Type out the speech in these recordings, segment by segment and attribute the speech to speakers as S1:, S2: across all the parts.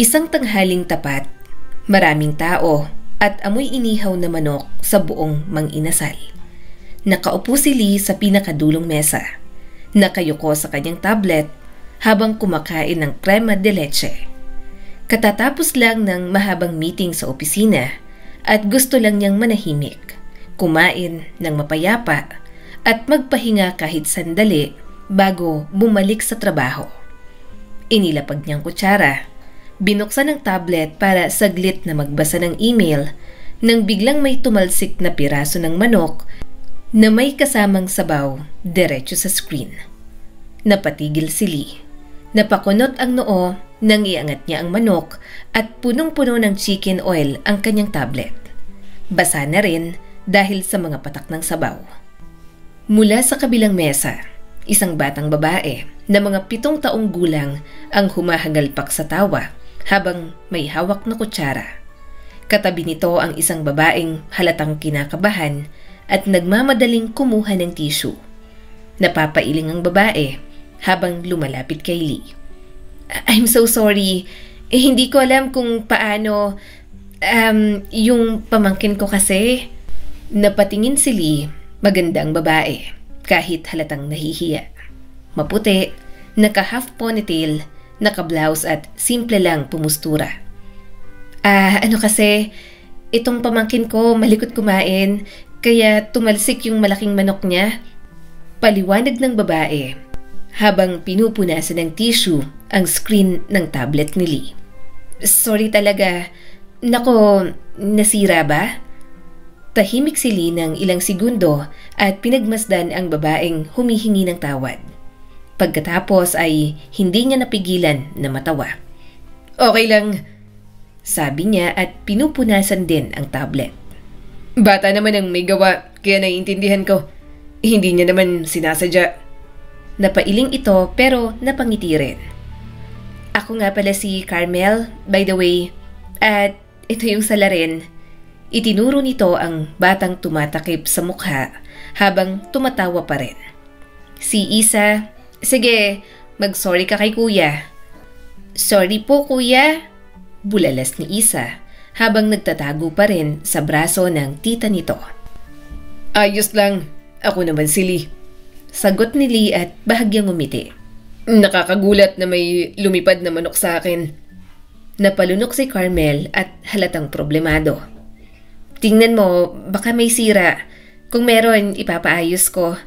S1: Isang tanghaling tapat, maraming tao at amoy inihaw na manok sa buong Mang-Inasal. Nakaupo si Lee sa pinakadulong mesa. Nakayuko sa kanyang tablet habang kumakain ng crema de leche. Katatapos lang ng mahabang meeting sa opisina at gusto lang niyang manahimik, kumain ng mapayapa at magpahinga kahit sandali bago bumalik sa trabaho. Inilapag niyang kutsara, binuksan ang tablet para saglit na magbasa ng email nang biglang may tumalsik na piraso ng manok na may kasamang sabaw diretso sa screen. Napatigil si Lee. Napakunot ang noo nang iangat niya ang manok at punong-puno ng chicken oil ang kanyang tablet. Basa na rin dahil sa mga patak ng sabaw. Mula sa kabilang mesa, isang batang babae na mga 7 taong gulang ang humahagalpak sa tawa habang may hawak na kutsara. Katabi nito ang isang babaeng halatang kinakabahan at nagmamadaling kumuha ng tissue. Napapailing ang babae habang lumalapit kay Lee. I'm so sorry. Hindi ko alam kung paano. Yung pamangkin ko kasi. Napatingin si Lee, magandang babae, kahit halatang nahihiya. Maputi, naka-half ponytail, naka-blouse at simple lang pumustura. Kasi, itong pamangkin ko malikot kumain, kaya tumalsik yung malaking manok niya. Paliwanag ng babae, habang pinupunasan ng tissue ang screen ng tablet ni Lee. Sorry talaga. Nako, nasira ba? Tahimik si Lee ng ilang segundo at pinagmasdan ang babaeng humihingi ng tawad. Pagkatapos ay hindi niya napigilan na matawa. Okay lang, sabi niya at pinupunasan din ang tablet. Bata naman ang may gawa, kaya naiintindihan ko. Hindi niya naman sinasadya. Napailing ito pero napangiti rin. Ako nga pala si Carmel, by the way, at ito yung salarin. Itinuro nito ang batang tumatakip sa mukha habang tumatawa pa rin. Si Isa, sige, mag-sorry ka kay kuya. Sorry po kuya, bulalas ni Isa habang nagtatago pa rin sa braso ng tita nito. Ayos lang, ako naman si Lee. Sagot ni Lee at bahagyang umiti. Nakakagulat na may lumipad na manok sa akin. Napalunok si Carmel at halatang problemado. Tingnan mo, baka may sira. Kung meron, ipapaayos ko.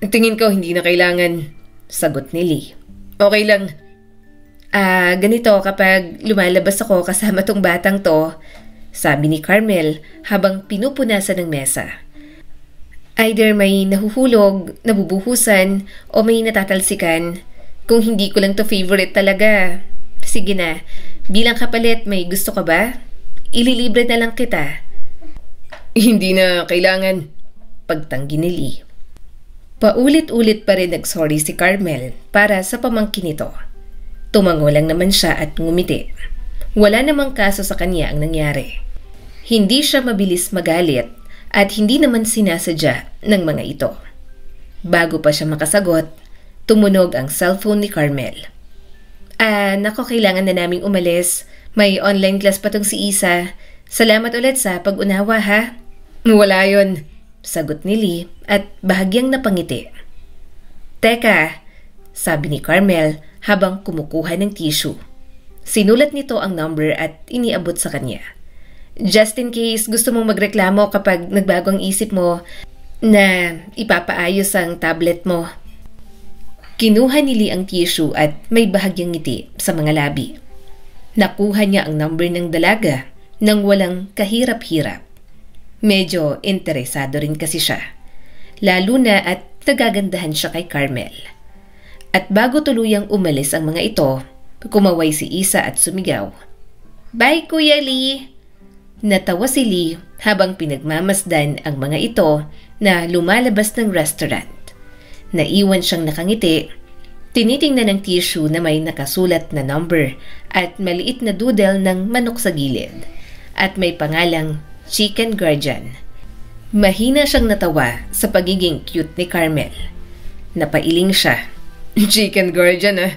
S1: Tingin ko hindi na kailangan, sagot ni Lee. Okay lang. Ganito kapag lumalabas ako kasama tong batang to, sabi ni Carmel habang pinupunasan ng mesa. Either may nahuhulog, nabubuhusan, o may natatalsikan. Kung hindi ko lang to favorite talaga. Sige na, bilang kapalit may gusto ka ba? Ililibre na lang kita. Hindi na kailangan, pagtanggi ni Lee. Paulit-ulit pa rin nagsorry si Carmel para sa pamangkin nito. Tumango lang naman siya at ngumiti. Wala namang kaso sa kanya ang nangyari. Hindi siya mabilis magalit at hindi naman sinasadya ng mga ito. Bago pa siya makasagot, tumunog ang cellphone ni Carmel. Nako, kailangan na naming umalis. May online class pa tong si Isa. Salamat ulit sa pag-unawa ha. Wala yun, sagot ni Lee at bahagyang napangiti. Teka, sabi ni Carmel habang kumukuha ng tissue. Sinulat nito ang number at iniabot sa kanya. Just in case gusto mong magreklamo kapag nagbago ang isip mo na ipapaayos ang tablet mo. Kinuha ni Lee ang tissue at may bahagyang ngiti sa mga labi. Nakuha niya ang number ng dalaga nang walang kahirap-hirap. Medyo interesado rin kasi siya. Lalo na at nagagandahan siya kay Carmel. At bago tuluyang umalis ang mga ito, kumaway si Isa at sumigaw. Bye Kuya Lee! Natawa si Lee habang pinagmamasdan ang mga ito na lumalabas ng restaurant. Naiwan siyang nakangiti, tinitingnan ng tissue na may nakasulat na number at maliit na doodle ng manok sa gilid at may pangalang Chicken Guardian. Mahina siyang natawa sa pagiging cute ni Carmel. Napailing siya. Chicken Guardian ah.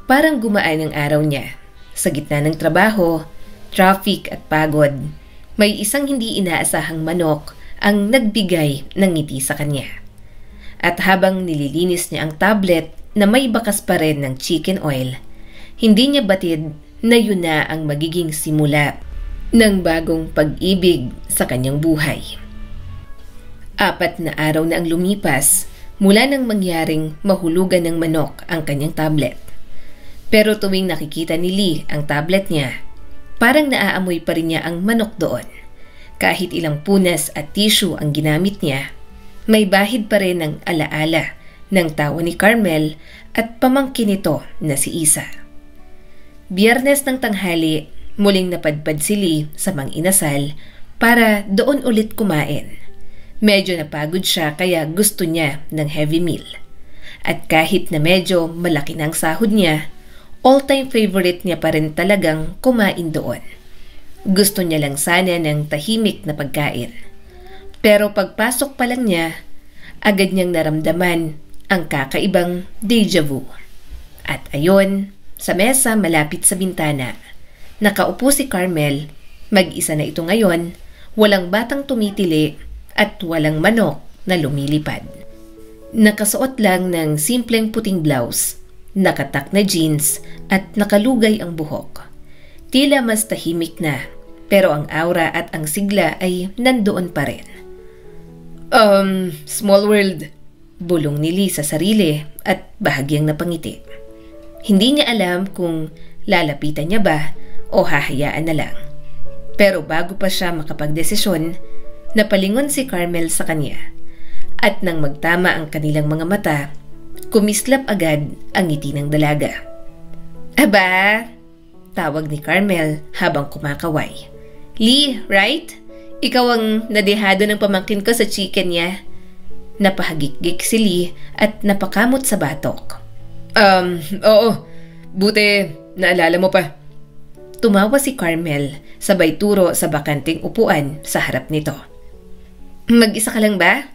S1: Parang gumaan ang araw niya. sa gitna ng trabaho, traffic at pagod, may isang hindi inaasahang manok ang nagbigay ng ngiti sa kanya. At habang nililinis niya ang tablet na may bakas pa rin ng chicken oil, hindi niya batid na yun na ang magiging simula ng bagong pag-ibig sa kanyang buhay. 4 na araw na ang lumipas mula nang mangyaring mahulugan ng manok ang kanyang tablet. Pero tuwing nakikita ni Lee ang tablet niya, parang naaamoy pa rin niya ang manok doon. Kahit ilang punas at tissue ang ginamit niya, may bahid pa rin ng alaala ng tawa ni Carmel at pamangkin nito na si Isa. Biyernes ng tanghali, muling napadpad si Lee sa mang-inasal para doon ulit kumain. Medyo napagod siya kaya gusto niya ng heavy meal. At kahit na medyo malaki na ang sahod niya, all-time favorite niya pa rin talagang kumain doon. Gusto niya lang sana ng tahimik na pagkain. Pero pagpasok pa lang niya, agad niyang naramdaman ang kakaibang deja vu. At ayon, sa mesa malapit sa bintana, nakaupo si Carmel, mag-isa na ito ngayon, walang batang tumitili at walang manok na lumilipad. Nakasuot lang ng simpleng puting blouse, nakatak na jeans at nakalugay ang buhok. Tila mas tahimik na, pero ang aura at ang sigla ay nandoon pa rin. Small world, bulong ni Lee sa sarili at bahagyang napangiti. Hindi niya alam kung lalapitan niya ba o hahayaan na lang. Pero bago pa siya makapagdesisyon, napalingon si Carmel sa kanya. At nang magtama ang kanilang mga mata, kumislap agad ang ngiti ng dalaga. Aba, tawag ni Carmel habang kumakaway. Lee, right? Ikaw ang nadehado ng pamangkin ko sa chicken niya. Napahagik-gik si Lee at napakamot sa batok. Oo. Buti, naalala mo pa. Tumawa si Carmel, sabay turo sa bakanting upuan sa harap nito. Mag-isa ka lang ba?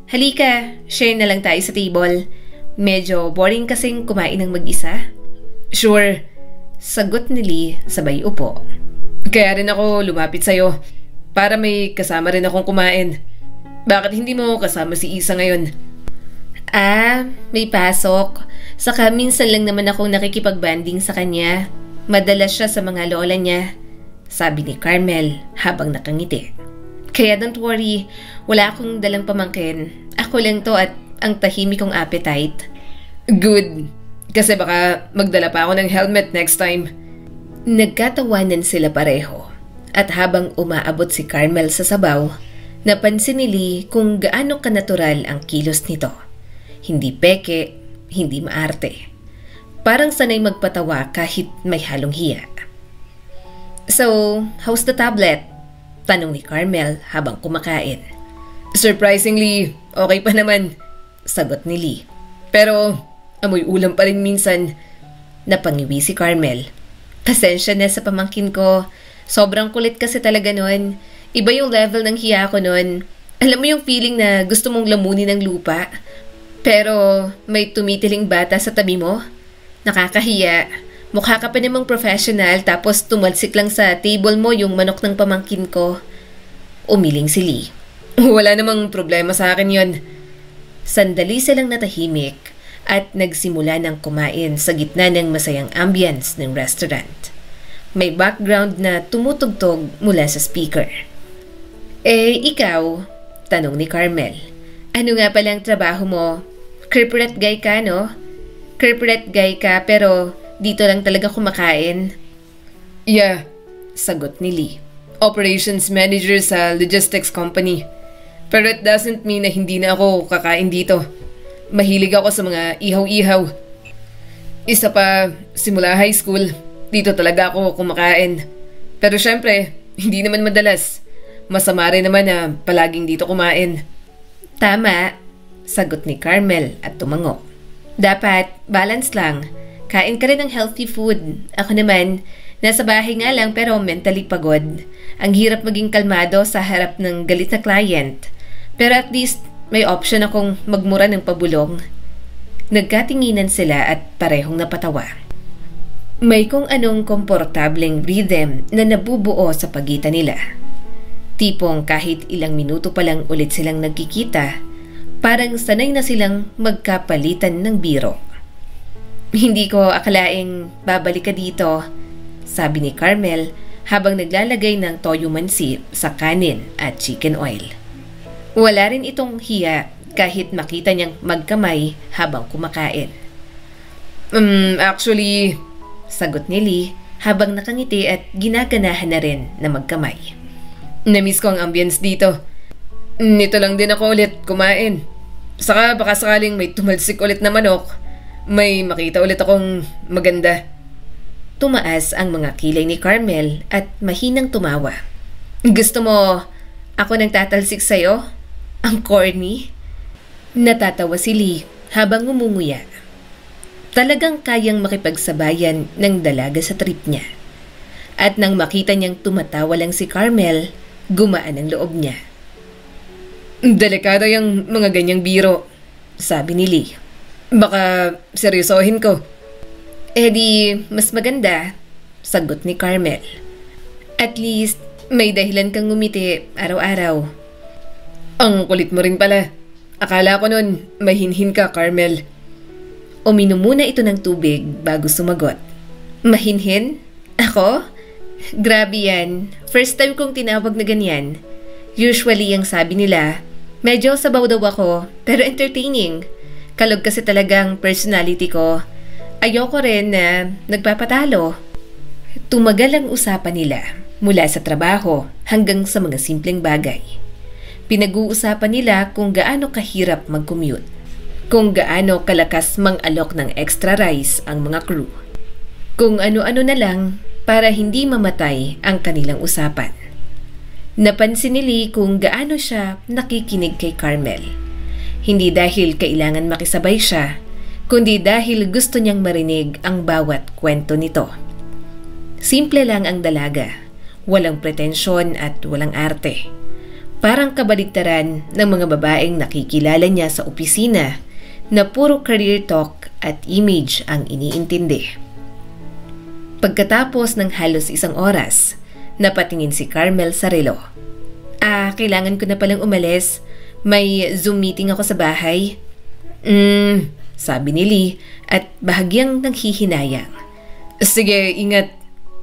S1: Halika, share na lang tayo sa table. Medyo boring kasing kumain ng mag-isa. Sure, sagot ni Lee sabay upo. Kaya rin ako lumapit sa'yo, para may kasama rin akong kumain. Bakit hindi mo kasama si Isa ngayon? May pasok. Saka minsan lang naman akong nakikipag-banding sa kanya. Madalas siya sa mga lola niya, sabi ni Carmel habang nakangiti. Kaya don't worry, wala akong dalang pamangkin. Ako lang to at ang tahimik kong appetite. Good, kasi baka magdala pa ako ng helmet next time. Nagkatawanan sila pareho at habang umaabot si Carmel sa sabaw, napansin ni Lee kung gaano kanatural ang kilos nito. Hindi peke, hindi maarte. Parang sanay magpatawa kahit may halong hiya. So, how's the tablet? Tanong ni Carmel habang kumakain. Surprisingly, okay pa naman, sagot ni Lee. Pero, amoy ulam pa rin minsan. Napangiwi si Carmel. Pasensya na sa pamangkin ko. Sobrang kulit kasi talaga nun. Iba yung level ng hiya ko nun. Alam mo yung feeling na gusto mong lamunin ng lupa? Pero may tumitiling bata sa tabi mo? Nakakahiya. Mukha ka pa namang professional tapos tumalsik lang sa table mo yung manok ng pamangkin ko. Umiling si Lee. Wala namang problema sa akin yun. Sandali silang natahimik at nagsimula ng kumain sa gitna ng masayang ambience ng restaurant. May background na tumutugtog mula sa speaker. Ikaw? Tanong ni Carmel. Ano nga palang trabaho mo? Corporate guy ka, no? Corporate guy ka pero dito lang talaga kumakain. Yeah, sagot ni Lee. Operations manager sa logistics company. Pero it doesn't mean na hindi na ako kakain dito. Mahilig ako sa mga ihaw-ihaw. Isa pa, simula high school, dito talaga ako kumakain. Pero syempre, hindi naman madalas. Masama rin naman na palaging dito kumain. Tama, sagot ni Carmel at tumango. Dapat, balance lang. Kain ka rin ng healthy food. Ako naman, nasa bahay nga lang pero mentally pagod. Ang hirap maging kalmado sa harap ng galit na client. Pero at least, may option akong magmura ng pabulong. Nagkatinginan sila at parehong napatawa. May kung anong komportableng rhythm na nabubuo sa pagitan nila. Tipong kahit ilang minuto pa lang ulit silang nagkikita, parang sanay na silang magkapalitan ng biro. Hindi ko akalaing babalik ka dito, sabi ni Carmel habang naglalagay ng toyo mansi sa kanin at chicken oil. Wala rin itong hiya kahit makita niyang magkamay habang kumakain. Actually, sagot ni Lee habang nakangiti at ginaganahan na rin na magkamay. Namiss ko ang ambience dito. Nito lang din ako ulit kumain. Saka baka sakaling may tumalsik ulit na manok, may makita ulit akong maganda. Tumaas ang mga kilay ni Carmel at mahinang tumawa. Gusto mo ako nang tatalsik sa'yo? Ang corny? Natatawa si Lee habang ngumunguya. Talagang kayang makipagsabayan ng dalaga sa trip niya. At nang makita niyang tumatawa lang si Carmel, gumaan ang loob niya. Delikado yung mga ganyang biro, sabi ni Lee. Baka seryosohin ko. Di mas maganda, sagot ni Carmel. At least may dahilan kang ngumiti araw-araw. Ang kulit mo rin pala. Akala ko nun mahinhin ka, Carmel. Uminom muna ito ng tubig bago sumagot. Mahinhin? Ako? Grabe yan. First time kong tinawag na ganyan. Usually ang sabi nila, medyo sabaw daw ako, pero entertaining. Kalog kasi talagang personality ko. Ayoko rin na nagpapatalo. Tumagal ang usapan nila mula sa trabaho hanggang sa mga simpleng bagay. Pinag-uusapan nila kung gaano kahirap mag-commute, kung gaano kalakas mang-alok ng extra rice ang mga crew, kung ano-ano na lang para hindi mamatay ang kanilang usapan. Napansin ni Lee kung gaano siya nakikinig kay Carmel. Hindi dahil kailangan makisabay siya, kundi dahil gusto niyang marinig ang bawat kwento nito. Simple lang ang dalaga, walang pretensyon at walang arte. Parang kabaligtaran ng mga babaeng nakikilala niya sa opisina na puro career talk at image ang iniintindi. Pagkatapos ng halos 1 oras, napatingin si Carmel sa relo. Kailangan ko na palang umalis. May Zoom meeting ako sa bahay. Sabi ni Lee at bahagyang nanghihinayang. Sige, ingat.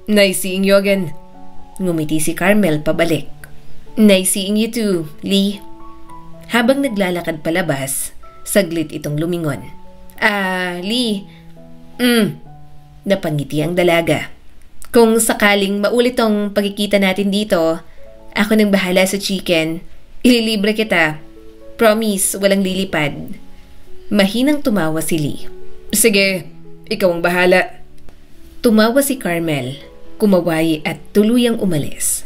S1: Nice seeing you again. Ngumiti si Carmel pabalik. Nice seeing you too, Lee. Habang naglalakad palabas, saglit itong lumingon. Lee. Napangiti ang dalaga. Kung sakaling maulit tong pagkikita natin dito, ako nang bahala sa chicken. Ililibre kita. Promise, walang lilipad. Mahinang tumawa si Lee. Sige, ikaw ang bahala. Tumawa si Carmel, kumaway at tuluyang umalis.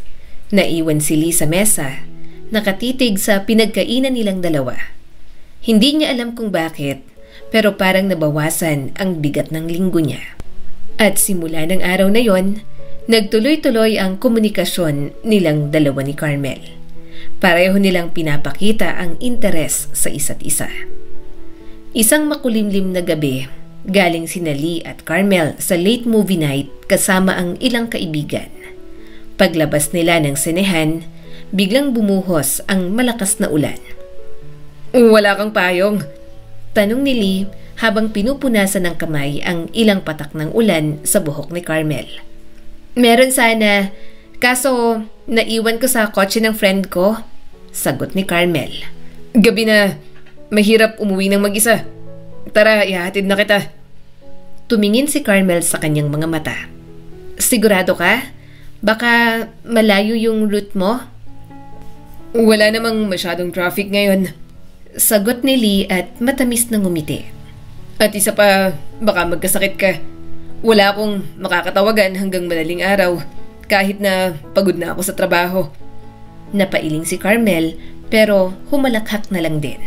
S1: Naiwan si Lee sa mesa, nakatitig sa pinagkainan nilang dalawa. Hindi niya alam kung bakit, pero parang nabawasan ang bigat ng linggo niya. At simula ng araw na yon, nagtuloy-tuloy ang komunikasyon nilang dalawa ni Carmel. Pareho nilang pinapakita ang interes sa isa't isa. Isang makulimlim na gabi, galing sina Lee at Carmel sa late movie night kasama ang ilang kaibigan. Paglabas nila ng sinehan, biglang bumuhos ang malakas na ulan. Wala kang payong? Tanong ni Lee habang pinupunasan ng kamay ang ilang patak ng ulan sa buhok ni Carmel. Meron sana, kaso naiwan ko sa kotse ng friend ko, sagot ni Carmel. Gabi na, mahirap umuwi ng mag-isa. Tara, ihahatid na kita. Tumingin si Carmel sa kanyang mga mata. Sigurado ka? Baka malayo yung route mo? Wala namang masyadong traffic ngayon, sagot ni Lee at matamis na ngumiti. At isa pa, baka magkasakit ka. Wala akong makakatawagan hanggang madaling araw, kahit na pagod na ako sa trabaho. Napailing si Carmel pero humalakhak na lang din.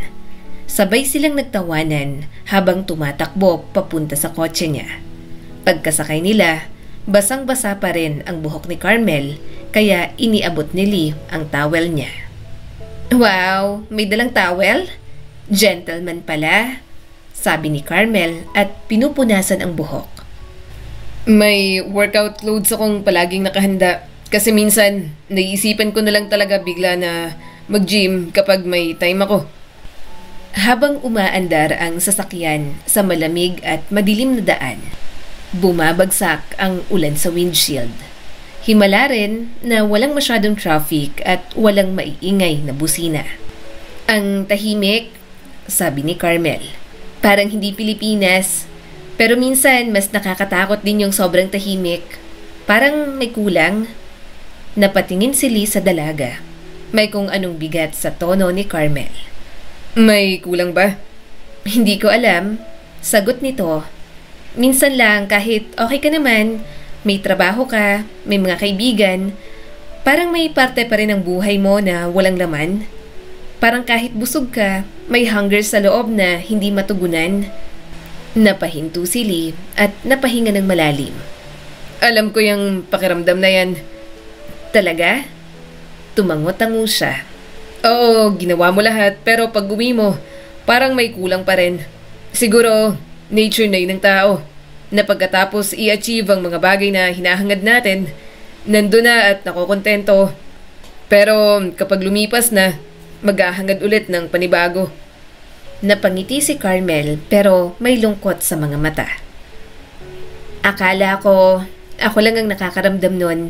S1: Sabay silang nagtawanan habang tumatakbo papunta sa kotse niya. Pagkasakay nila, basang-basa pa rin ang buhok ni Carmel kaya iniabot ni Lee ang towel niya. Wow, may dalang towel? Gentleman pala, sabi ni Carmel at pinupunasan ang buhok.
S2: May workout clothes akong palaging nakahanda. Kasi minsan, naiisipan ko na lang talaga bigla na mag-gym kapag may time ako.
S1: Habang umaandar ang sasakyan sa malamig at madilim na daan, bumabagsak ang ulan sa windshield. Himala rin na walang masyadong traffic at walang maiingay na busina. Ang tahimik, sabi ni Carmel. Parang hindi Pilipinas, pero minsan mas nakakatakot din yung sobrang tahimik. Parang may kulang. Napatingin si Lee sa dalaga. May kung anong bigat sa tono ni Carmel.
S2: May kulang ba?
S1: Hindi ko alam. Sagot nito. Minsan lang kahit okay ka naman, may trabaho ka, may mga kaibigan, parang may parte pa rin ng buhay mo na walang laman. Parang kahit busog ka, may hunger sa loob na hindi matugunan. Napahinto si Lee at napahinga ng malalim.
S2: Alam ko yung pakiramdam na yan.
S1: Talaga? Tumango-tango siya.
S2: Oo, ginawa mo lahat pero pag uwi mo, parang may kulang pa rin. Siguro, nature na yun ng tao. Na pagkatapos i-achieve ang mga bagay na hinahangad natin, nandun na at nakokontento. Pero kapag lumipas na, maghahangad ulit ng panibago.
S1: Napangiti si Carmel pero may lungkot sa mga mata. Akala ko, ako lang ang nakakaramdam nun.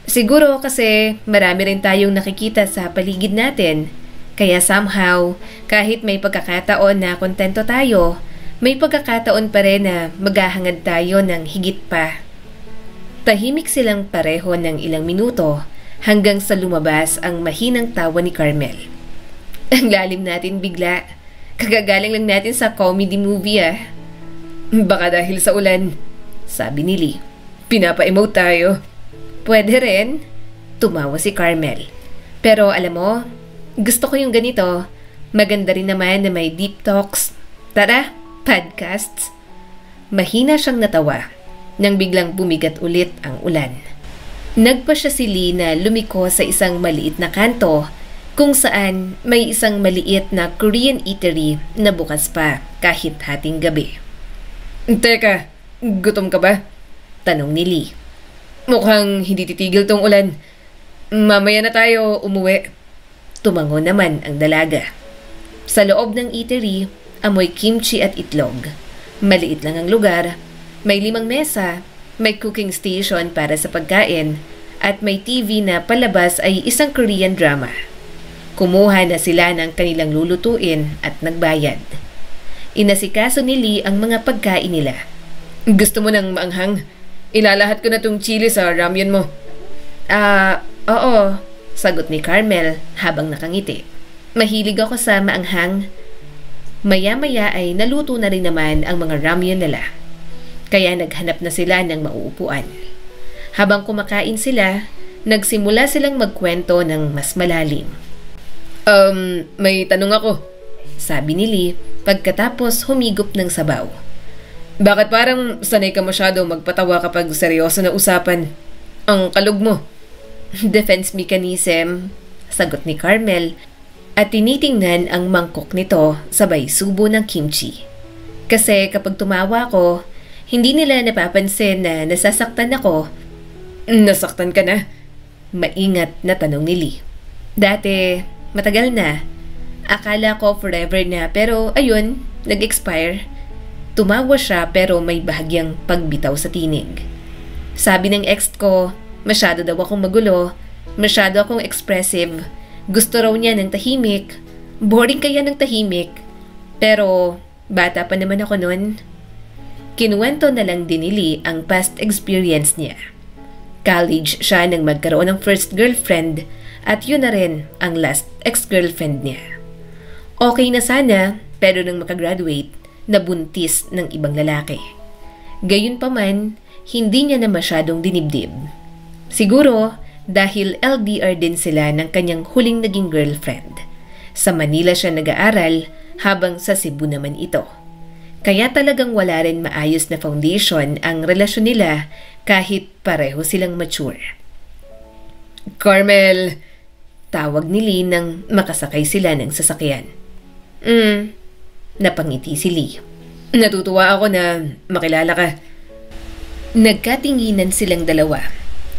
S1: Siguro kasi marami rin tayong nakikita sa paligid natin. Kaya somehow, kahit may pagkakataon na kontento tayo, may pagkakataon pa rin na maghahangad tayo ng higit pa. Tahimik silang pareho ng ilang minuto hanggang sa lumabas ang mahinang tawa ni Carmel. Ang lalim natin bigla. Kagagaling lang natin sa comedy movie ah.
S2: Baka dahil sa ulan, sabi ni Lee. Pinapa-emote tayo.
S1: Pwede rin. Tumawa si Carmel. Pero alam mo, gusto ko yung ganito. Maganda rin naman na may deep talks. Tara, podcasts. Mahina siyang natawa nang biglang bumigat ulit ang ulan. Nagpa siya si Lee na lumiko sa isang maliit na kanto kung saan may isang maliit na Korean eatery na bukas pa kahit hating gabi.
S2: Teka, gutom ka ba?
S1: Tanong ni Lee.
S2: Mukhang hindi titigil tong ulan. Mamaya na tayo umuwi.
S1: Tumango naman ang dalaga. Sa loob ng eatery, amoy kimchi at itlog. Maliit lang ang lugar. May 5 mesa, may cooking station para sa pagkain, at may TV na palabas ay isang Korean drama. Kumuha na sila ng kanilang lulutuin at nagbayad. Inasikaso ni Lee ang mga pagkain nila.
S2: Gusto mo ng maanghang? Ilalahat ko na tong chili sa ramyun mo.
S1: Oo, sagot ni Carmel habang nakangiti. Mahilig ako sa maanghang. Maya-maya ay naluto na rin naman ang mga ramyun nila. Kaya naghanap na sila ng mauupuan. Habang kumakain sila, nagsimula silang magkwento ng mas malalim.
S2: May tanong ako,
S1: sabi ni Lee pagkatapos humigop ng sabaw.
S2: Bakit parang sanay ka masyado magpatawa kapag seryoso na usapan? Ang kalog mo.
S1: Defense mechanism, sagot ni Carmel at tinitingnan ang mangkok nito sabay subo ng kimchi. Kasi kapag tumawa ko, hindi nila napapansin na nasasaktan ako.
S2: Nasaktan ka na?
S1: Maingat na tanong ni Lee. Dati, matagal na. Akala ko forever na pero ayun, nag-expire. Tumawa siya pero may bahagyang pagbitaw sa tinig. Sabi ng ex ko, masyado daw akong magulo, masyado akong expressive. Gusto raw niya ng tahimik. Boring kaya ng tahimik. Pero bata pa naman ako noon. Kinuwento na lang din ni Lee ang past experience niya. College siya nang magkaroon ng first girlfriend at yun na rin ang last ex-girlfriend niya. Okay na sana pero nang makagraduate, nabuntis ng ibang lalaki. Gayunpaman, hindi niya na masyadong dinibdib. Siguro dahil LDR din sila ng kanyang huling naging girlfriend. Sa Manila siya nag-aaral habang sa Cebu naman ito. Kaya talagang wala rin maayos na foundation ang relasyon nila kahit pareho silang mature.
S2: Carmel,
S1: tawag ni Lee nang makasakay sila ng sasakyan. Napangiti si Lee.
S2: Natutuwa ako na makilala ka.
S1: Nagkatinginan silang dalawa.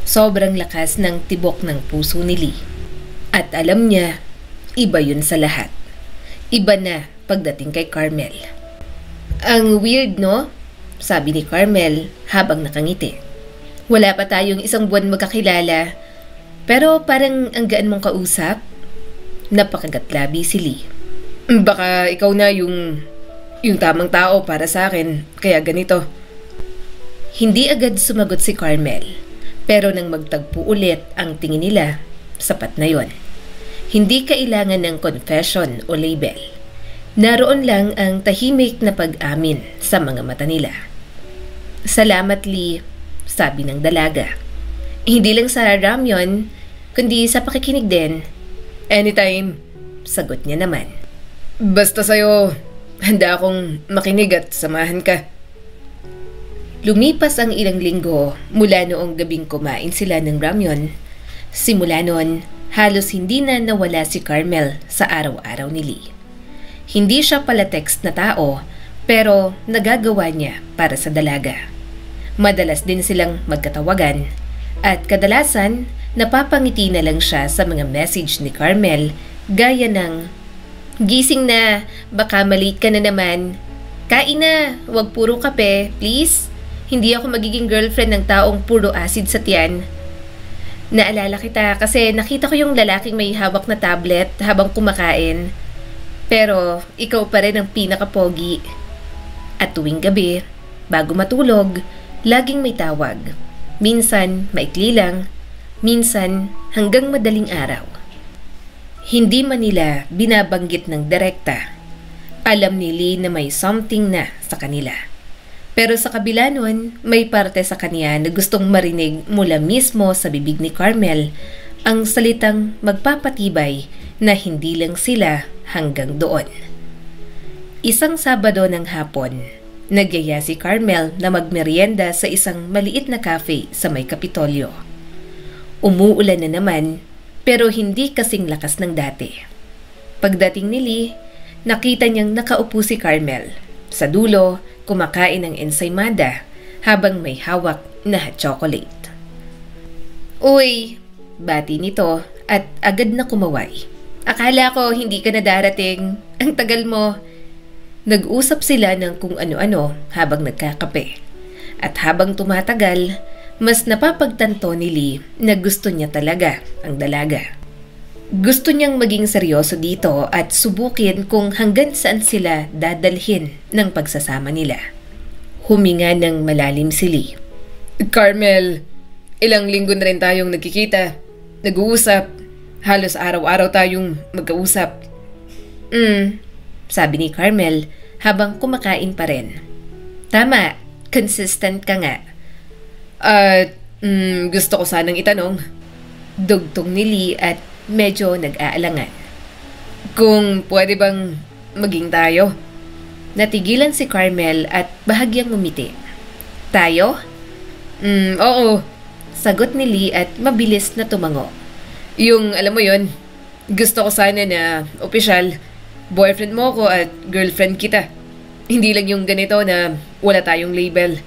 S1: Sobrang lakas ng tibok ng puso ni Lee. At alam niya, iba yun sa lahat. Iba na pagdating kay Carmel. Ang weird, no? Sabi ni Carmel habang nakangiti. Wala pa tayong 1 buwan magkakilala, pero parang ang gaan mong kausap. Napakagatlabi si Lee.
S2: Baka ikaw na yung tamang tao para sa akin, kaya ganito.
S1: Hindi agad sumagot si Carmel, pero nang magtagpo ulit ang tingin nila, sapat na yon. Hindi kailangan ng confession o label. Naroon lang ang tahimik na pag-amin sa mga mata nila. Salamat, Lee, sabi ng dalaga. Hindi lang sa ramyon, kundi sa pakikinig din.
S2: Anytime,
S1: sagot niya naman.
S2: Basta sa'yo, handa akong makinig at samahan ka.
S1: Lumipas ang ilang linggo mula noong gabing kumain sila ng ramyon. Simula noon, halos hindi na nawala si Carmel sa araw-araw ni Lee. Hindi siya pala text na tao, pero nagagawa niya para sa dalaga. Madalas din silang magkatawagan, at kadalasan napapangiti na lang siya sa mga message ni Carmel gaya ng, "Gising na, baka malate ka na naman. Kain na, wag puro kape, please. Hindi ako magiging girlfriend ng taong puro acid sa tiyan. Naalala kita kasi nakita ko yung lalaking may hawak na tablet habang kumakain. Pero ikaw pa rin ang pinaka-pogi." At tuwing gabi, bago matulog, laging may tawag. Minsan maikli lang, minsan hanggang madaling araw. Hindi man nila binabanggit ng direkta. Alam ni Lee na may something na sa kanila. Pero sa kabila nun, may parte sa kanya na gustong marinig mula mismo sa bibig ni Carmel ang salitang magpapatibay na hindi lang sila hanggang doon. Isang Sabado ng hapon, nagyaya si Carmel na magmerienda sa isang maliit na cafe sa may Kapitolyo. Umuulan na naman, pero hindi kasing lakas ng dati. Pagdating ni Lee, nakita niyang nakaupo si Carmel. Sa dulo, kumakain ng ensaymada habang may hawak na hot chocolate. "Uy," bati nito at agad na kumaway. "Akala ko hindi ka na darating. Ang tagal mo." Nag-usap sila ng kung ano-ano habang nagkakape. At habang tumatagal, mas napapagtanto ni Lee na gusto niya talaga ang dalaga. Gusto niyang maging seryoso dito at subukin kung hanggang saan sila dadalhin ng pagsasama nila. Huminga ng malalim si Lee.
S2: Carmel, ilang linggo na rin tayong nagkikita, nag-uusap, halos araw-araw tayong magkausap.
S1: Sabi ni Carmel habang kumakain pa rin. Tama, consistent ka nga.
S2: At gusto ko sanang itanong.
S1: Dugtong ni Lee at medyo nag-aalangan.
S2: Kung pwede bang maging tayo?
S1: Natigilan si Carmel at bahagyang ngumiti. Tayo?
S2: Oo.
S1: Sagot ni Lee at mabilis na tumango.
S2: Yung alam mo yon, gusto ko sana na opisyal, boyfriend mo ko at girlfriend kita. Hindi lang yung ganito na wala tayong label.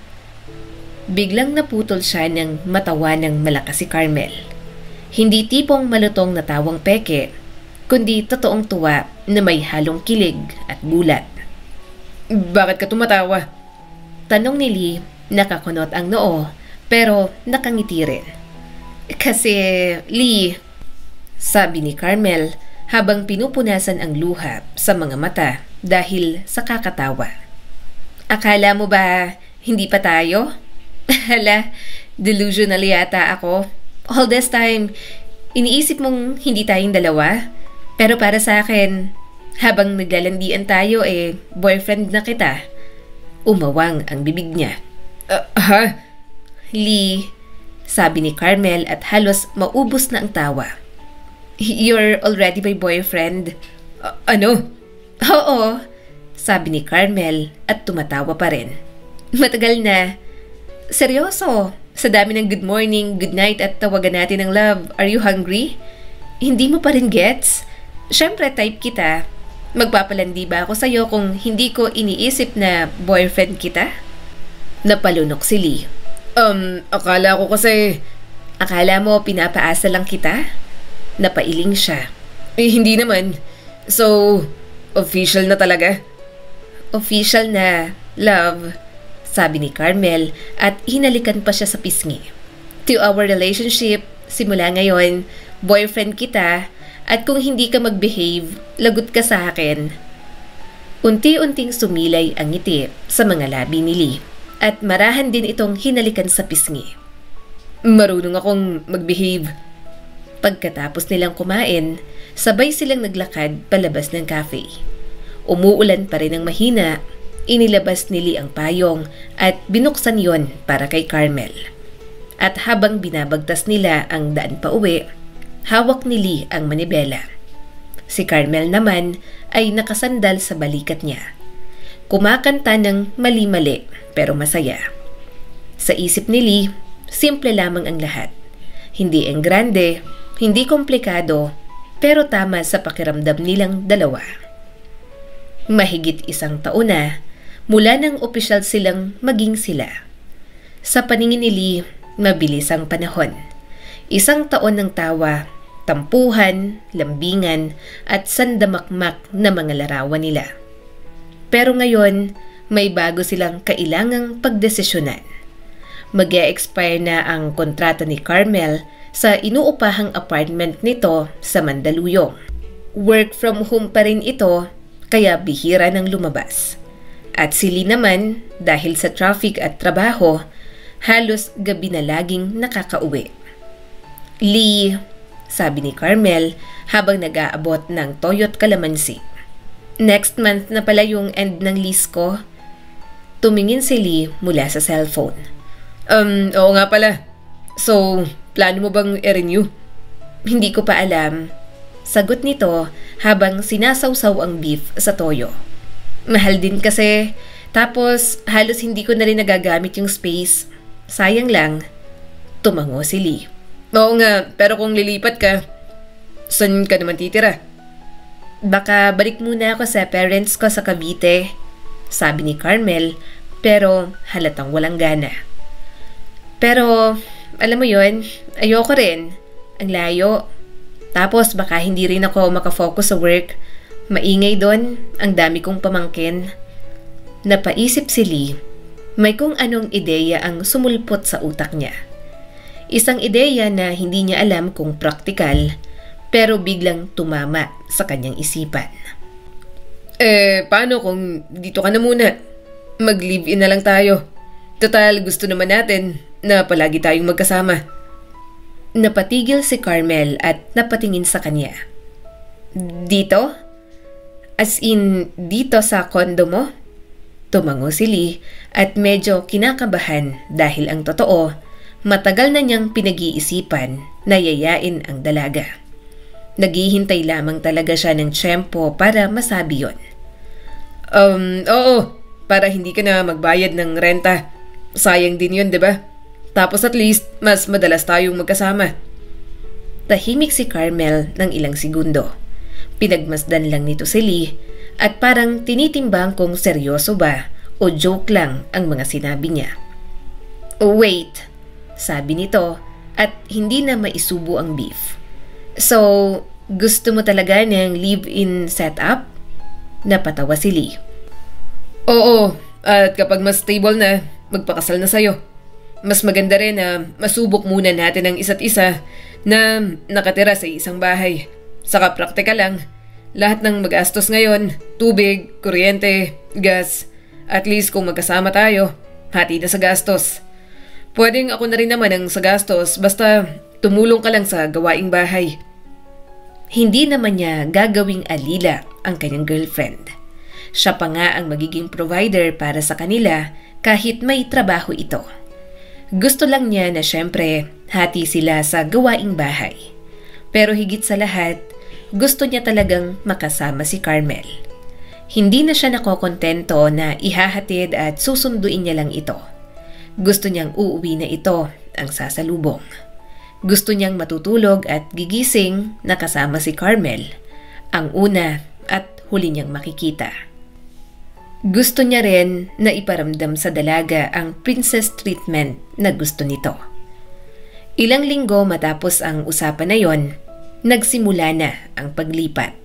S1: Biglang naputol siya ng matawa ng malakas si Carmel. Hindi tipong malutong na tawang peke, kundi totoong tuwa na may halong kilig at gulat.
S2: Bakit ka tumatawa?
S1: Tanong ni Lee, nakakunot ang noo, pero nakangiti rin. Kasi, Lee, sabi ni Carmel habang pinupunasan ang luha sa mga mata dahil sa kakatawa. Akala mo ba hindi pa tayo? Hala, delusional yata ako. All this time, iniisip mong hindi tayong dalawa? Pero para sa akin, habang naglalandian tayo boyfriend na kita. Umawang ang bibig niya.
S2: Ha?
S1: Lee, sabi ni Carmel at halos maubos na ang tawa. You're already my boyfriend.
S2: Ano?
S1: Oo, sabi ni Carmel at tumatawa pa rin. Matagal na. Seryoso, sa dami ng good morning, good night at tawagan natin ng love, are you hungry? Hindi mo pa rin gets? Siyempre type kita. Magpapalandi ba ako sa'yo kung hindi ko iniisip na boyfriend kita? Napalunok si Lee.
S2: Akala ko kasi...
S1: Akala mo pinapaasa lang kita? Napailing siya.
S2: Hindi naman. So, official na talaga?
S1: Official na, love, sabi ni Carmel at hinalikan pa siya sa pisngi. To our relationship, simula ngayon, boyfriend kita at kung hindi ka mag-behave, lagot ka sa akin. Unti-unting sumilay ang ngiti sa mga labi ni Lee at marahan din itong hinalikan sa pisngi.
S2: Marunong akong mag-behave.
S1: Pagkatapos nilang kumain, sabay silang naglakad palabas ng cafe. Umuulan pa rin ng mahina, inilabas ni Lee ang payong at binuksan yon para kay Carmel. At habang binabagtas nila ang daan pa uwi, hawak ni Lee ang manibela. Si Carmel naman ay nakasandal sa balikat niya. Kumakanta ng mali-mali pero masaya. Sa isip ni Lee, simple lamang ang lahat. Hindi engrande, hindi komplikado, pero tama sa pakiramdam nilang dalawa. Mahigit 1 taon na mula nang opisyal silang maging sila. Sa paningin ni Lee, mabilis ang panahon. 1 taon ng tawa, tampuhan, lambingan at sandamakmak na mga larawan nila. Pero ngayon, may bago silang kailangang pagdesisyonan. Mag-e-expire na ang kontrata ni Carmel sa inuupahang apartment nito sa Mandaluyong. Work from home pa rin ito, kaya bihira nang lumabas. At si Lee naman, dahil sa traffic at trabaho, halos gabi na laging nakakauwi. Lee, sabi ni Carmel habang nag-aabot ng Toyot Calamansi. Next month na pala yung end ng lease ko. Tumingin si Lee mula sa cellphone.
S2: Oo nga pala. So, plano mo bang i-renew?
S1: Hindi ko pa alam. Sagot nito habang sinasawsaw ang beef sa toyo. Mahal din kasi, tapos halos hindi ko na rin nagagamit yung space. Sayang lang. Tumango si Lee.
S2: Oo nga, pero kung lilipat ka, saan ka naman titira?
S1: Baka balik muna ako sa parents ko sa Cavite, sabi ni Carmel, pero halatang walang gana. Pero, alam mo yon, ayoko rin. Ang layo. Tapos baka hindi rin ako makafocus sa work. Maingay doon, ang dami kong pamangkin. Napaisip si Lee, may kung anong ideya ang sumulpot sa utak niya. Isang ideya na hindi niya alam kung praktikal, pero biglang tumama sa kanyang isipan.
S2: Paano kung dito ka na muna? Mag-live-in na lang tayo. Total, gusto naman natin na palagi tayong magkasama.
S1: Napatigil si Carmel at napatingin sa kanya. Dito? As in, dito sa kondo mo? Tumango si Lee at medyo kinakabahan dahil ang totoo, matagal na niyang pinag-iisipan na yayain ang dalaga. Naghihintay lamang talaga siya ng tiyempo para masabi yon.
S2: Oo, para hindi ka na magbayad ng renta. Sayang din yun, diba? Tapos at least, mas madalas tayong magkasama.
S1: Tahimik si Carmel ng ilang segundo. Pinagmasdan lang nito si Lee at parang tinitimbang kung seryoso ba o joke lang ang mga sinabi niya. Wait, sabi nito at hindi na maisubo ang beef. So, gusto mo talaga ng live-in setup? Napatawa si Lee.
S2: Oo, at kapag mas stable na, magpakasal na sa'yo. Mas maganda rin na masubok muna natin ang isa't isa na nakatira sa isang bahay. Saka praktikal lang. Lahat ng magastos ngayon, tubig, kuryente, gas. At least kung magkasama tayo, hati na sa gastos. Pwedeng ako na rin naman ang sa gastos basta tumulong ka lang sa gawaing bahay.
S1: Hindi naman niya gagawing alila ang kanyang girlfriend. Siya pa nga ang magiging provider para sa kanila kahit may trabaho ito. Gusto lang niya na syempre hati sila sa gawaing bahay. Pero higit sa lahat, gusto niya talagang makasama si Carmel. Hindi na siya nakokontento na ihahatid at susunduin niya lang ito. Gusto niyang uuwi na ito ang sasalubong. Gusto niyang matutulog at gigising na kasama si Carmel, ang una at huli niyang makikita. Gusto niya rin na iparamdam sa dalaga ang princess treatment na gusto nito. Ilang linggo matapos ang usapan na yon, nagsimula na ang paglipat.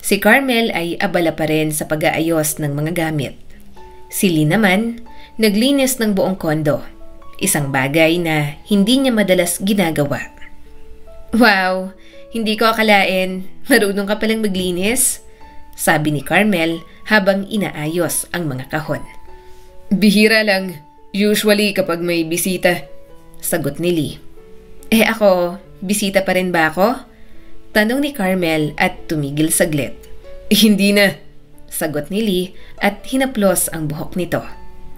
S1: Si Carmel ay abala pa rin sa pag-aayos ng mga gamit. Si Lee naman, naglinis ng buong kondo, isang bagay na hindi niya madalas ginagawa. "Wow, hindi ko akalain, marunong ka palang maglinis," sabi ni Carmel habang inaayos ang mga kahon.
S2: "Bihira lang, usually kapag may bisita,"
S1: sagot ni Lee. Ako, bisita pa rin ba ako?" tanong ni Carmel at tumigil saglit.
S2: "Hindi na,"
S1: sagot ni Lee at hinaplos ang buhok nito.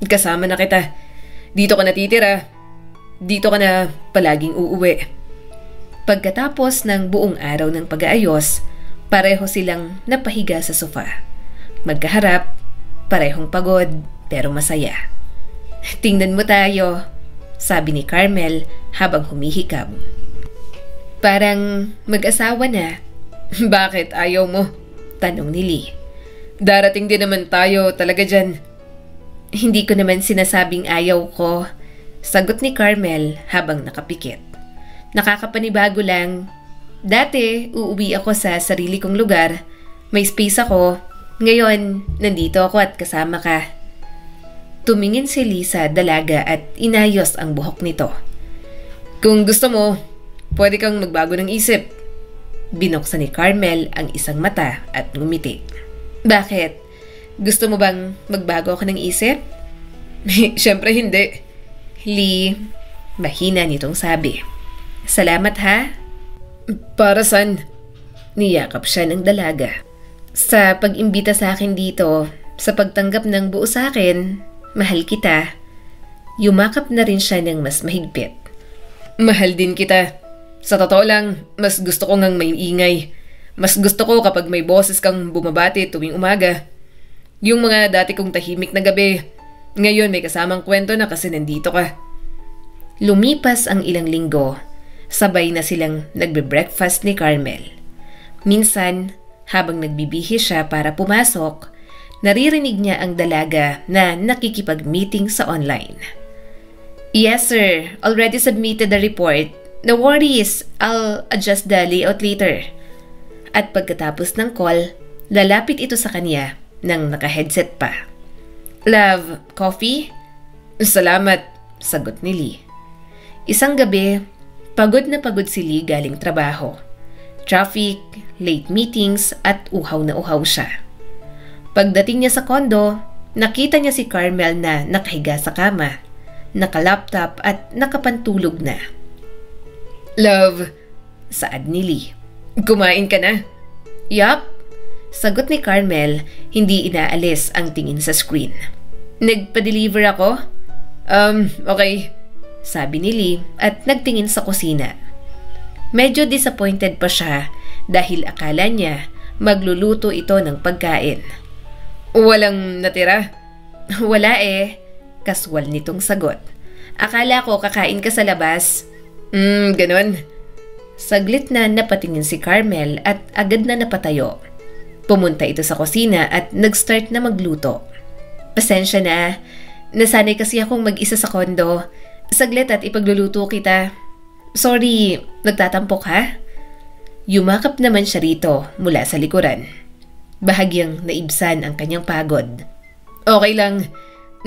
S2: "Kasama na kita. Dito ka natitira. Dito ka na palaging uuwi."
S1: Pagkatapos ng buong araw ng pag-aayos, pareho silang napahiga sa sofa. Magkaharap, parehong pagod pero masaya. "Tingnan mo tayo," sabi ni Carmel habang humihikab. "Parang mag-asawa na."
S2: "Bakit ayaw mo?"
S1: tanong ni Lee.
S2: "Darating din naman tayo talaga dyan."
S1: "Hindi ko naman sinasabing ayaw ko," sagot ni Carmel habang nakapikit. "Nakakapanibago lang. Dati, uuwi ako sa sarili kong lugar. May space ako. Ngayon, nandito ako at kasama ka." Tumingin si Lee sa dalaga at inayos ang buhok nito.
S2: "Kung gusto mo, pwede kang magbago ng isip."
S1: Binuksan ni Carmel ang isang mata at ngumiti. "Bakit? Gusto mo bang magbago ako ng isip?"
S2: "Siyempre hindi."
S1: "Lee," mahina nitong sabi. "Salamat ha."
S2: "Para saan?"
S1: Niyakap siya ng dalaga. "Sa pag-imbita sa akin dito, sa pagtanggap ng buo sa akin, mahal kita." Yumakap na rin siya ng mas mahigpit.
S2: "Mahal din kita. Sa totoo lang, mas gusto ko ngang may ingay. Mas gusto ko kapag may boses kang bumabati tuwing umaga. Yung mga dati kong tahimik na gabi, ngayon may kasamang kwento na kasi nandito ka."
S1: Lumipas ang ilang linggo, sabay na silang nagbe-breakfast ni Carmel. Minsan, habang nagbibihis siya para pumasok, naririnig niya ang dalaga na nakikipag-meeting sa online. "Yes sir, already submitted the report. No worries, I'll adjust the layout later." At pagkatapos ng call, lalapit ito sa kanya nang naka-headset pa. "Love, coffee?"
S2: "Salamat,"
S1: sagot ni Lee. Isang gabi, pagod na pagod si Lee galing trabaho. Traffic, late meetings at uhaw na uhaw siya. Pagdating niya sa kondo, nakita niya si Carmel na nakahiga sa kama, naka-laptop at nakapantulog na.
S2: "Love,"
S1: saad ni Lee.
S2: "Kumain ka na?"
S1: "Yup," sagot ni Carmel, hindi inaalis ang tingin sa screen. "Nagpa-deliver ako?"
S2: Okay,"
S1: sabi ni Lee at nagtingin sa kusina. Medyo disappointed pa siya dahil akala niya magluluto ito ng pagkain.
S2: "Walang natira?"
S1: "Wala kaswal nitong sagot. "Akala ko kakain ka sa labas."
S2: Ganon."
S1: Saglit na napatingin si Carmel at agad na napatayo. Pumunta ito sa kusina at nag-start na magluto. "Pasensya na, nasanay kasi akong mag-isa sa kondo. Saglit at ipagluluto kita. Sorry, nagtatampok ha?" Yumakap naman siya rito mula sa likuran. Bahagyang naibsan ang kanyang pagod.
S2: "Okay lang,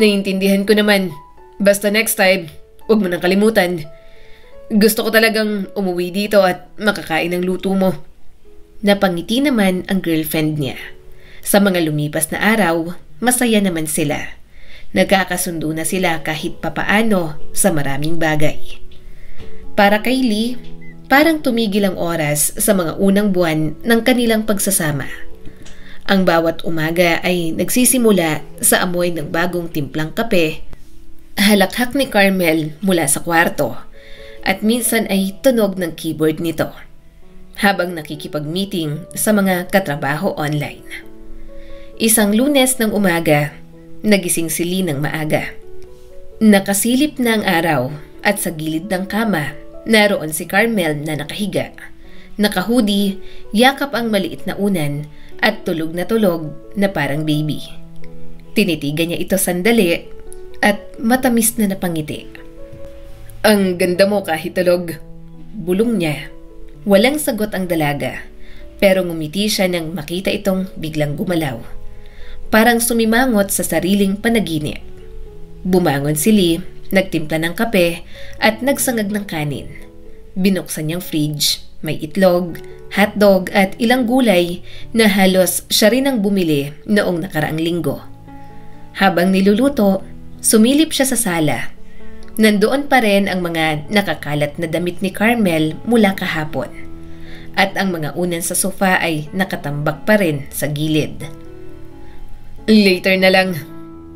S2: naiintindihan ko naman. Basta next time, huwag mo nang kalimutan. Gusto ko talagang umuwi dito at makakain ng luto mo."
S1: Napangiti naman ang girlfriend niya. Sa mga lumipas na araw, masaya naman sila. Nagkakasundo na sila kahit papaano sa maraming bagay. Para kay Lee, parang tumigil ang oras sa mga unang buwan ng kanilang pagsasama. Ang bawat umaga ay nagsisimula sa amoy ng bagong timplang kape, halakhak ni Carmel mula sa kwarto, at minsan ay tunog ng keyboard nito habang nakikipag-meeting sa mga katrabaho online. Isang Lunes ng umaga, nagising si Lee ng maaga. Nakasilip na ang araw at sa gilid ng kama, naroon si Carmel na nakahiga. Nakahudi, yakap ang maliit na unan at tulog na parang baby. Tinitigan niya ito sandali at matamis na napangiti.
S2: Ang ganda mo kahit tulog.
S1: Bulong niya. Walang sagot ang dalaga, pero ngumiti siya nang makita itong biglang gumalaw. Parang sumimangot sa sariling panaginip. Bumangon si Lee, nagtimpla ng kape at nagsangag ng kanin. Binuksan niyang fridge, may itlog, hotdog at ilang gulay na halos siya rin ang bumili noong nakaraang linggo. Habang niluluto, sumilip siya sa sala. Nandoon pa rin ang mga nakakalat na damit ni Carmel mula kahapon. At ang mga unan sa sofa ay nakatambak pa rin sa gilid.
S2: Later na lang,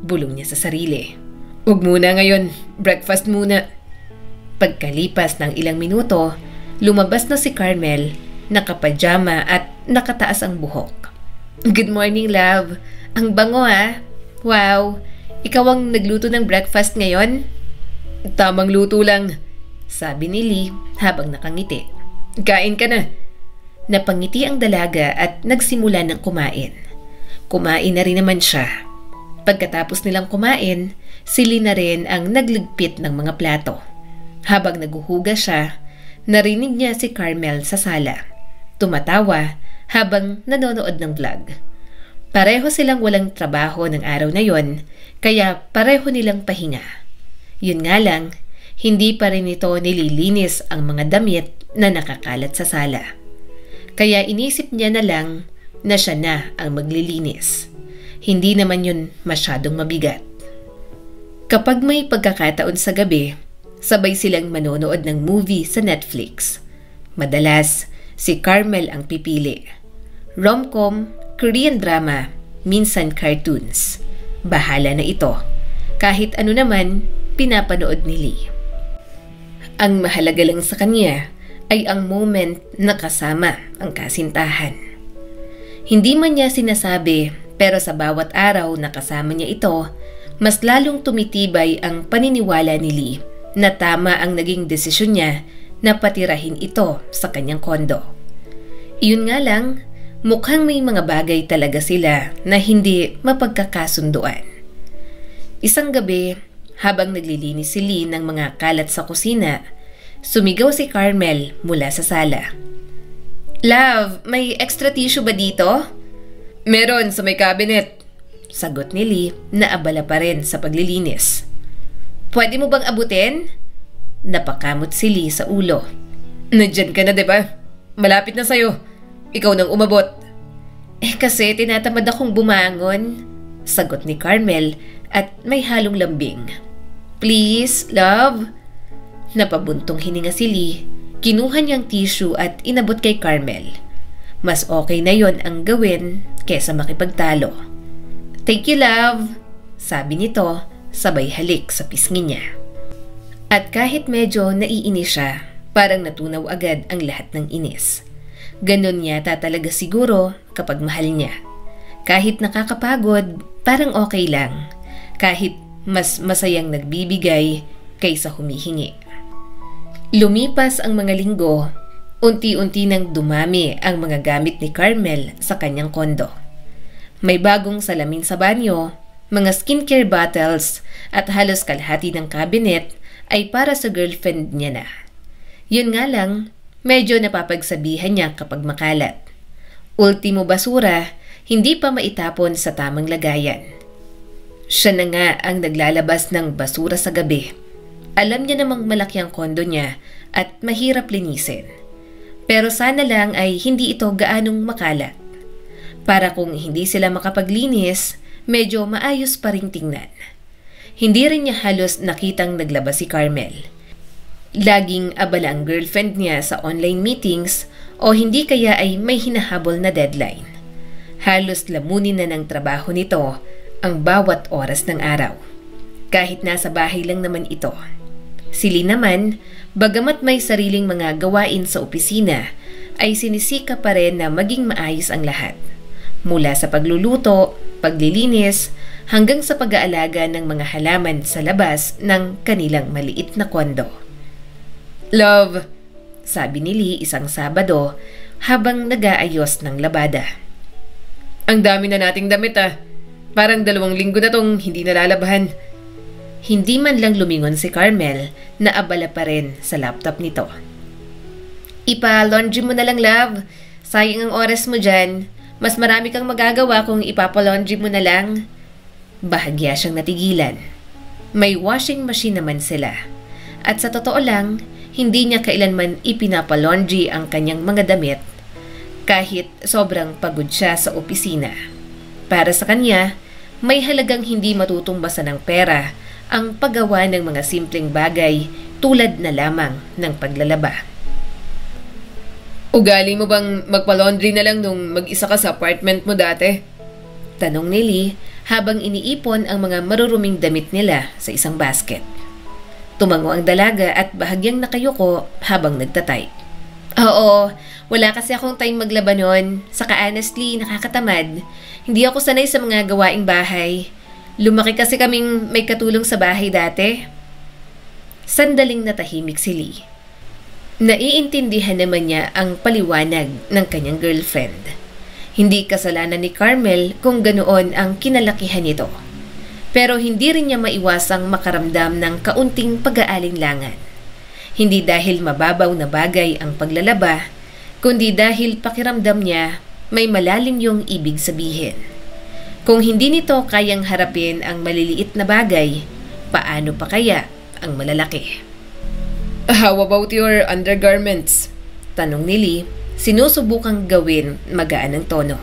S1: bulong niya sa sarili.
S2: Huwag muna ngayon, breakfast muna.
S1: Pagkalipas ng ilang minuto, lumabas na si Carmel, nakapajama at nakataas ang buhok.
S2: Good morning, love. Ang bango ah. Wow, ikaw ang nagluto ng breakfast ngayon? Tamang luto lang,
S1: sabi ni Lee habang nakangiti.
S2: Kain ka na.
S1: Napangiti ang dalaga at nagsimula ng kumain. Kumain na rin naman siya. Pagkatapos nilang kumain, si Lee na rin ang nagligpit ng mga plato. Habang naguhuga siya, narinig niya si Carmel sa sala. Tumatawa habang nanonood ng vlog. Pareho silang walang trabaho ng araw na yon, kaya pareho nilang pahinga. Yun nga lang, hindi pa rin ito nililinis ang mga damit na nakakalat sa sala. Kaya inisip niya na lang na siya na ang maglilinis. Hindi naman yun masyadong mabigat. Kapag may pagkakataon sa gabi, sabay silang manonood ng movie sa Netflix. Madalas, si Carmel ang pipili. Rom-com, Korean drama, minsan cartoons. Bahala na ito. Kahit ano naman, pinapanood ni Lee. Ang mahalaga lang sa kanya ay ang moment na kasama ang kasintahan. Hindi man niya sinasabi, pero sa bawat araw na kasama niya ito, mas lalong tumitibay ang paniniwala ni Lee na tama ang naging desisyon niya na patirahin ito sa kanyang kondo. Iyon nga lang, mukhang may mga bagay talaga sila na hindi mapagkakasunduan. Isang gabi, habang naglilinis si Lee ng mga kalat sa kusina, sumigaw si Carmel mula sa sala.
S2: Love, may extra tissue ba dito? Meron sa may cabinet,
S1: sagot ni Lee na abala pa rin sa paglilinis.
S2: Pwede mo bang abutin?
S1: Napakamot si Lee sa ulo.
S2: Nandyan ka na, diba? Malapit na sa'yo. Ikaw nang umabot.
S1: Kasi tinatamad akong bumangon, sagot ni Carmel at may halong lambing.
S2: Please, love.
S1: Napabuntong hininga si Lee, kinuha niyang tissue at inabot kay Carmel. Mas okay na yon ang gawin kesa makipagtalo.
S2: Thank you, love,
S1: sabi nito, sabay halik sa pisngi niya. At kahit medyo naiinis siya, parang natunaw agad ang lahat ng inis. Ganon yata talaga siguro kapag mahal niya. Kahit nakakapagod, parang okay lang. Kahit mas masayang nagbibigay kaysa humihingi. Lumipas ang mga linggo, unti-unti nang dumami ang mga gamit ni Carmel sa kanyang kondo. May bagong salamin sa banyo, mga skincare bottles at halos kalahati ng cabinet ay para sa girlfriend niya na. Yun nga lang, medyo napapagsabihan niya kapag makalat. Ultimo basura, hindi pa maitapon sa tamang lagayan. Siya na nga ang naglalabas ng basura sa gabi. Alam niya namang malaki ang kondo niya at mahirap linisin. Pero sana lang ay hindi ito gaanong makalat. Para kung hindi sila makapaglinis, medyo maayos pa ring tingnan. Hindi rin niya halos nakitang naglabas si Carmel. Laging abala ang girlfriend niya sa online meetings o hindi kaya ay may hinahabol na deadline. Halos lamunin na ng trabaho nito ang bawat oras ng araw. Kahit nasa bahay lang naman ito. Si Lee naman, bagamat may sariling mga gawain sa opisina, ay sinisika pa rin na maging maayos ang lahat. Mula sa pagluluto, paglilinis, hanggang sa pag-aalaga ng mga halaman sa labas ng kanilang maliit na kondo.
S2: Love,
S1: sabi ni Lee isang Sabado habang nag-aayos ng labada.
S2: Ang dami na nating damit ah. Parang 2 linggo na tong hindi nalalabahan.
S1: Hindi man lang lumingon si Carmel na abala pa rin sa laptop nito.
S2: Ipa-laundry mo na lang, love. Sayang ang oras mo dyan. Mas marami kang magagawa kung ipapa-laundry mo na lang.
S1: Bahagya siyang natigilan. May washing machine naman sila. At sa totoo lang, hindi niya kailanman ipinapa-laundry ang kanyang mga damit kahit sobrang pagod siya sa opisina. Para sa kanya, may halagang hindi matutumbasan ng pera ang paggawa ng mga simpleng bagay tulad na lamang ng paglalaba.
S2: Ugali mo bang magpa-laundry na lang nung mag-isa ka sa apartment mo dati?
S1: Tanong ni Lee habang iniipon ang mga maruruming damit nila sa isang basket. Tumango ang dalaga at bahagyang nakayuko habang nagtatype.
S2: Oo, wala kasi akong time maglaba nun. Saka honestly, nakakatamad. Hindi ako sanay sa mga gawaing bahay. Lumaki kasi kaming may katulong sa bahay dati.
S1: Sandaling natahimik si Lee. Naiintindihan naman niya ang paliwanag ng kanyang girlfriend. Hindi kasalanan ni Carmel kung ganoon ang kinalakihan nito. Pero hindi rin niya maiwasang makaramdam ng kaunting pag-aalinlangan. Hindi dahil mababaw na bagay ang paglalaba, kundi dahil pakiramdam niya may malalim yung ibig sabihin. Kung hindi nito kayang harapin ang maliliit na bagay, paano pa kaya ang malalaki?
S2: How about your undergarments?
S1: Tanong ni Lee, sinusubukang gawin magaan ang tono.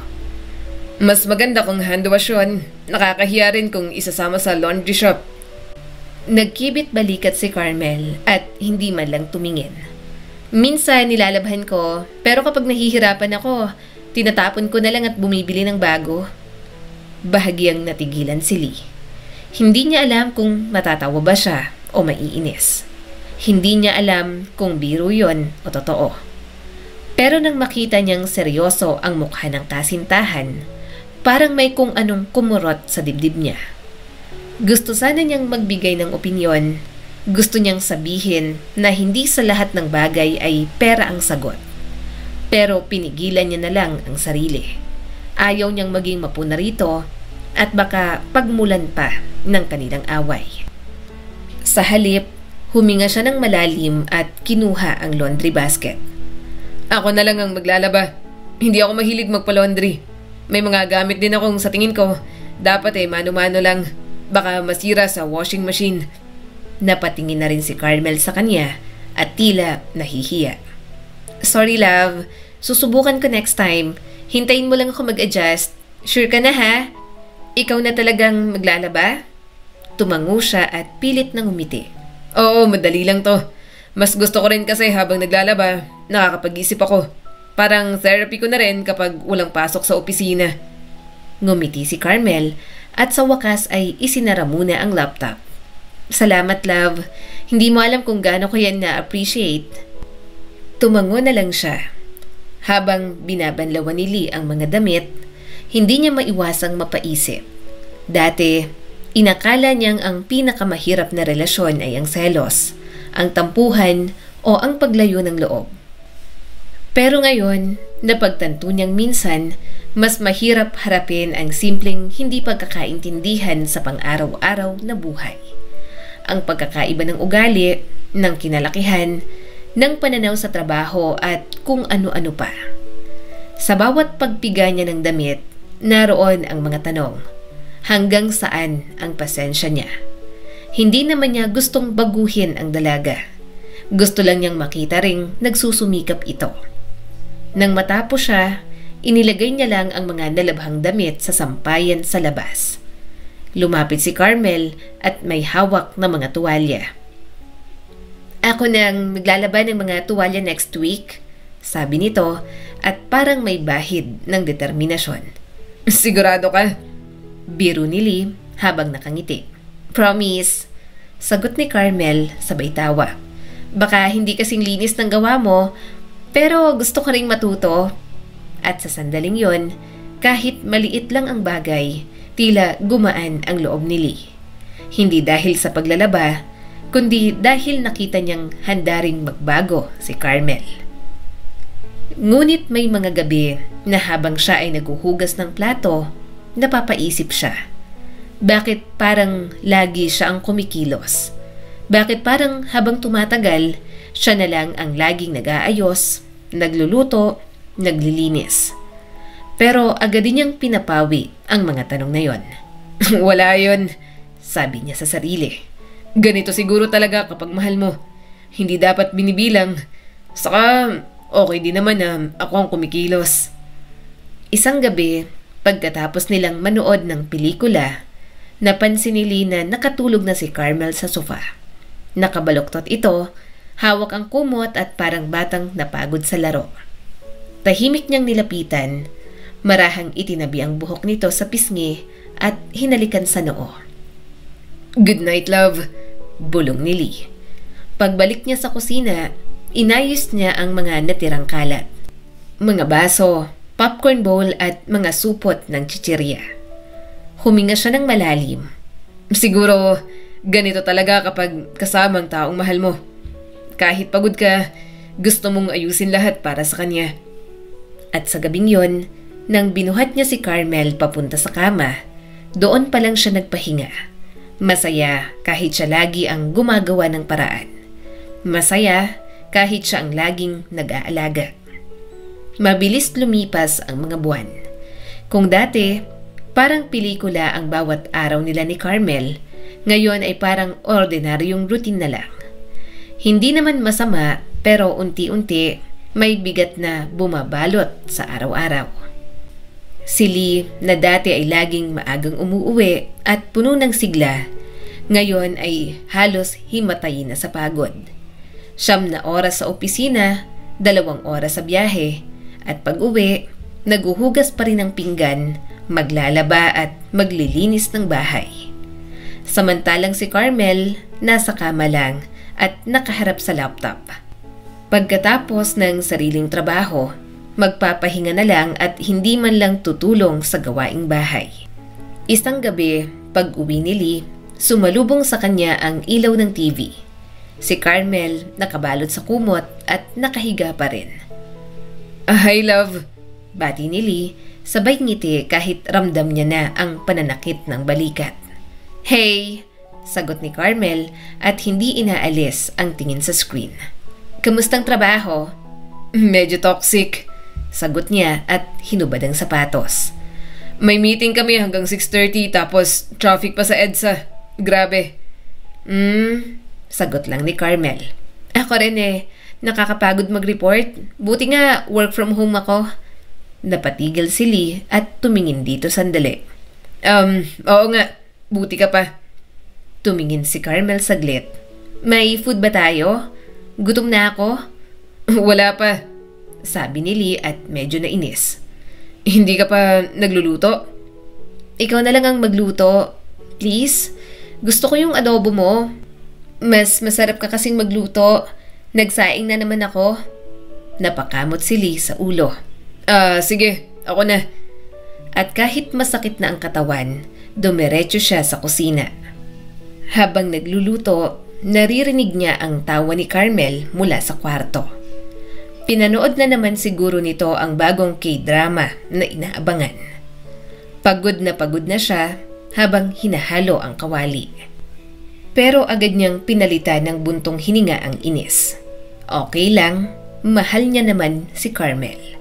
S2: Mas maganda kung handwash yun. Nakakahiya rin kung isasama sa laundry shop.
S1: Nagkibit balikat si Carmel at hindi man lang tumingin. Minsan nilalabhan ko, pero kapag nahihirapan ako, tinatapon ko na lang at bumibili ng bago. Bahagyang natigilan si Lee. Hindi niya alam kung matatawa ba siya o maiinis. Hindi niya alam kung biro yon o totoo. Pero nang makita niyang seryoso ang mukha ng kasintahan, parang may kung anong kumurot sa dibdib niya. Gusto sana niyang magbigay ng opinyon. Gusto niyang sabihin na hindi sa lahat ng bagay ay pera ang sagot. Pero pinigilan niya na lang ang sarili. Ayaw niyang maging mapuna rito at baka pagmulan pa ng kanilang away. Sa halip, huminga siya ng malalim at kinuha ang laundry basket.
S2: Ako na lang ang maglalaba. Hindi ako mahilig magpa-laundry. May mga gamit din akong sa tingin ko, dapat mano-mano lang. Baka masira sa washing machine.
S1: Napatingin na rin si Carmel sa kanya at tila nahihiya.
S2: Sorry love, susubukan ko next time. Hintayin mo lang ako mag-adjust. Sure ka na ha? Ikaw na talagang maglalaba?
S1: Tumango siya at pilit nang umiti.
S2: Oo, madali lang to. Mas gusto ko rin kasi habang naglalaba, nakakapag-isip ako. Parang therapy ko na rin kapag walang pasok sa opisina.
S1: Ngumiti si Carmel at sa wakas ay isinara muna ang laptop.
S2: Salamat love. Hindi mo alam kung gaano ko yan na-appreciate.
S1: Tumango na lang siya. Habang binabanlawan ni Lee ang mga damit, hindi niya maiwasang mapaisip. Dati, inakala niyang ang pinakamahirap na relasyon ay ang selos, ang tampuhan o ang paglayo ng loob. Pero ngayon, napagtanto niyang minsan, mas mahirap harapin ang simpleng hindi pagkakaintindihan sa pang-araw-araw na buhay. Ang pagkakaiba ng ugali, ng kinalakihan, ng pananaw sa trabaho at kung ano-ano pa. Sa bawat pagpiga niya ng damit, naroon ang mga tanong. Hanggang saan ang pasensya niya? Hindi naman niya gustong baguhin ang dalaga. Gusto lang niyang makita ring nagsusumikap ito. Nang matapos siya, inilagay niya lang ang mga nalabhang damit sa sampayan sa labas. Lumapit si Carmel at may hawak na mga tuwalya.
S2: Ako nang maglalaba ng mga tuwalya next week, sabi nito at parang may bahid ng determinasyon. Sigurado ka?
S1: Biro ni Lee habang nakangiti.
S2: Promise, sagot ni Carmel sabay tawa. Baka hindi kasing linis ng gawa mo, pero gusto ko ring matuto. At sa sandaling yon, kahit maliit lang ang bagay, tila gumaan ang loob ni Lee. Hindi dahil sa paglalaba, kundi dahil nakita niyang handa ring magbago si Carmel. Ngunit may mga gabi na habang siya ay naguhugas ng plato, napapaisip siya.
S1: Bakit parang lagi siya ang kumikilos? Bakit parang habang tumatagal, siya na lang ang laging nag-aayos, nagluluto, naglilinis? Pero agad din niyang pinapawi ang mga tanong na yon.
S2: Wala yon,
S1: sabi niya sa sarili.
S2: Ganito siguro talaga kapag mahal mo. Hindi dapat binibilang. Saka okay din naman na ako ang kumikilos.
S1: Isang gabi, pagkatapos nilang manood ng pelikula, napansin ni Lee na nakatulog na si Carmel sa sofa. Nakabaluktot ito, hawak ang kumot at parang batang napagod sa laro. Tahimik niyang nilapitan, marahang itinabi ang buhok nito sa pisngi at hinalikan sa noo.
S2: Good night, love,
S1: bulong ni Lee. Pagbalik niya sa kusina, inayos niya ang mga natirang kalat. Mga baso, popcorn bowl at mga supot ng chichirya. Huminga siya ng malalim.
S2: Siguro, ganito talaga kapag kasama ang taong mahal mo. Kahit pagod ka, gusto mong ayusin lahat para sa kanya.
S1: At sa gabing yon, nang binuhat niya si Carmel papunta sa kama, doon pa lang siya nagpahinga. Masaya kahit siya lagi ang gumagawa ng paraan. Masaya kahit siya ang laging nag-aalaga. Mabilis lumipas ang mga buwan. Kung dati, parang pelikula ang bawat araw nila ni Carmel, ngayon ay parang ordinaryong routine na lang. Hindi naman masama pero unti-unti may bigat na bumabalot sa araw-araw. Si Lee na dati ay laging maagang umuuwi at puno ng sigla, ngayon ay halos himatayin na sa pagod. 9 na oras sa opisina, 2 oras sa biyahe, at pag-uwi, naguhugas pa rin ng pinggan, maglalaba at maglilinis ng bahay. Samantalang si Carmel nasa kama lang at nakaharap sa laptop. Pagkatapos ng sariling trabaho, magpapahinga na lang at hindi man lang tutulong sa gawaing bahay. Isang gabi, pag-uwi ni Lee, sumalubong sa kanya ang ilaw ng TV. Si Carmel nakabalot sa kumot at nakahiga pa rin.
S2: Hi, love,
S1: bati ni Lee, sabay ngiti kahit ramdam niya na ang pananakit ng balikat. Hey, sagot ni Carmel at hindi inaalis ang tingin sa screen. Kamustang trabaho?
S2: Medyo toxic,
S1: sagot niya at hinubad ang sapatos.
S2: May meeting kami hanggang 6:30 tapos traffic pa sa EDSA. Grabe.
S1: Sagot lang ni Carmel. Ako rin nakakapagod mag-report. Buti nga work from home ako. Napatigil si Lee at tumingin dito sandali.
S2: Oo nga. Buti ka pa.
S1: Tumingin si Carmel saglit. May food ba tayo? Gutom na ako.
S2: Wala pa,
S1: sabi ni Lee at medyo nainis.
S2: Hindi ka pa nagluluto?
S1: Ikaw na lang ang magluto. Please? Gusto ko yung adobo mo. Mas masarap ka kasing magluto. Nagsaing na naman ako. Napakamot si Lee sa ulo.
S2: Sige, ako na.
S1: At kahit masakit na ang katawan, dumiretso siya sa kusina. Habang nagluluto, naririnig niya ang tawa ni Carmel mula sa kwarto. Pinanood na naman siguro nito ang bagong K-drama na inaabangan. Pagod na siya habang hinahalo ang kawali. Pero agad niyang pinalitan ng buntong hininga ang inis. Okay lang, mahal niya naman si Carmel.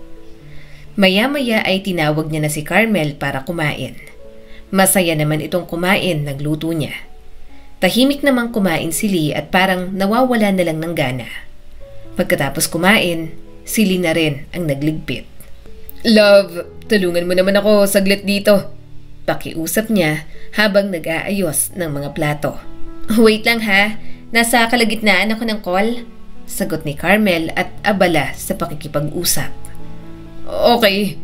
S1: Maya-maya ay tinawag niya na si Carmel para kumain. Masaya naman itong kumain ng luto niya. Tahimik namang kumain si Lee at parang nawawala na lang ng gana. Pagkatapos kumain, si Lee na rin ang nagligpit.
S2: Love, tulungan mo naman ako saglit dito.
S1: Pakiusap niya habang nag-aayos ng mga plato. Wait lang ha, nasa kalagitnaan ako ng call, sagot ni Carmel at abala sa pakikipag-usap.
S2: Okay,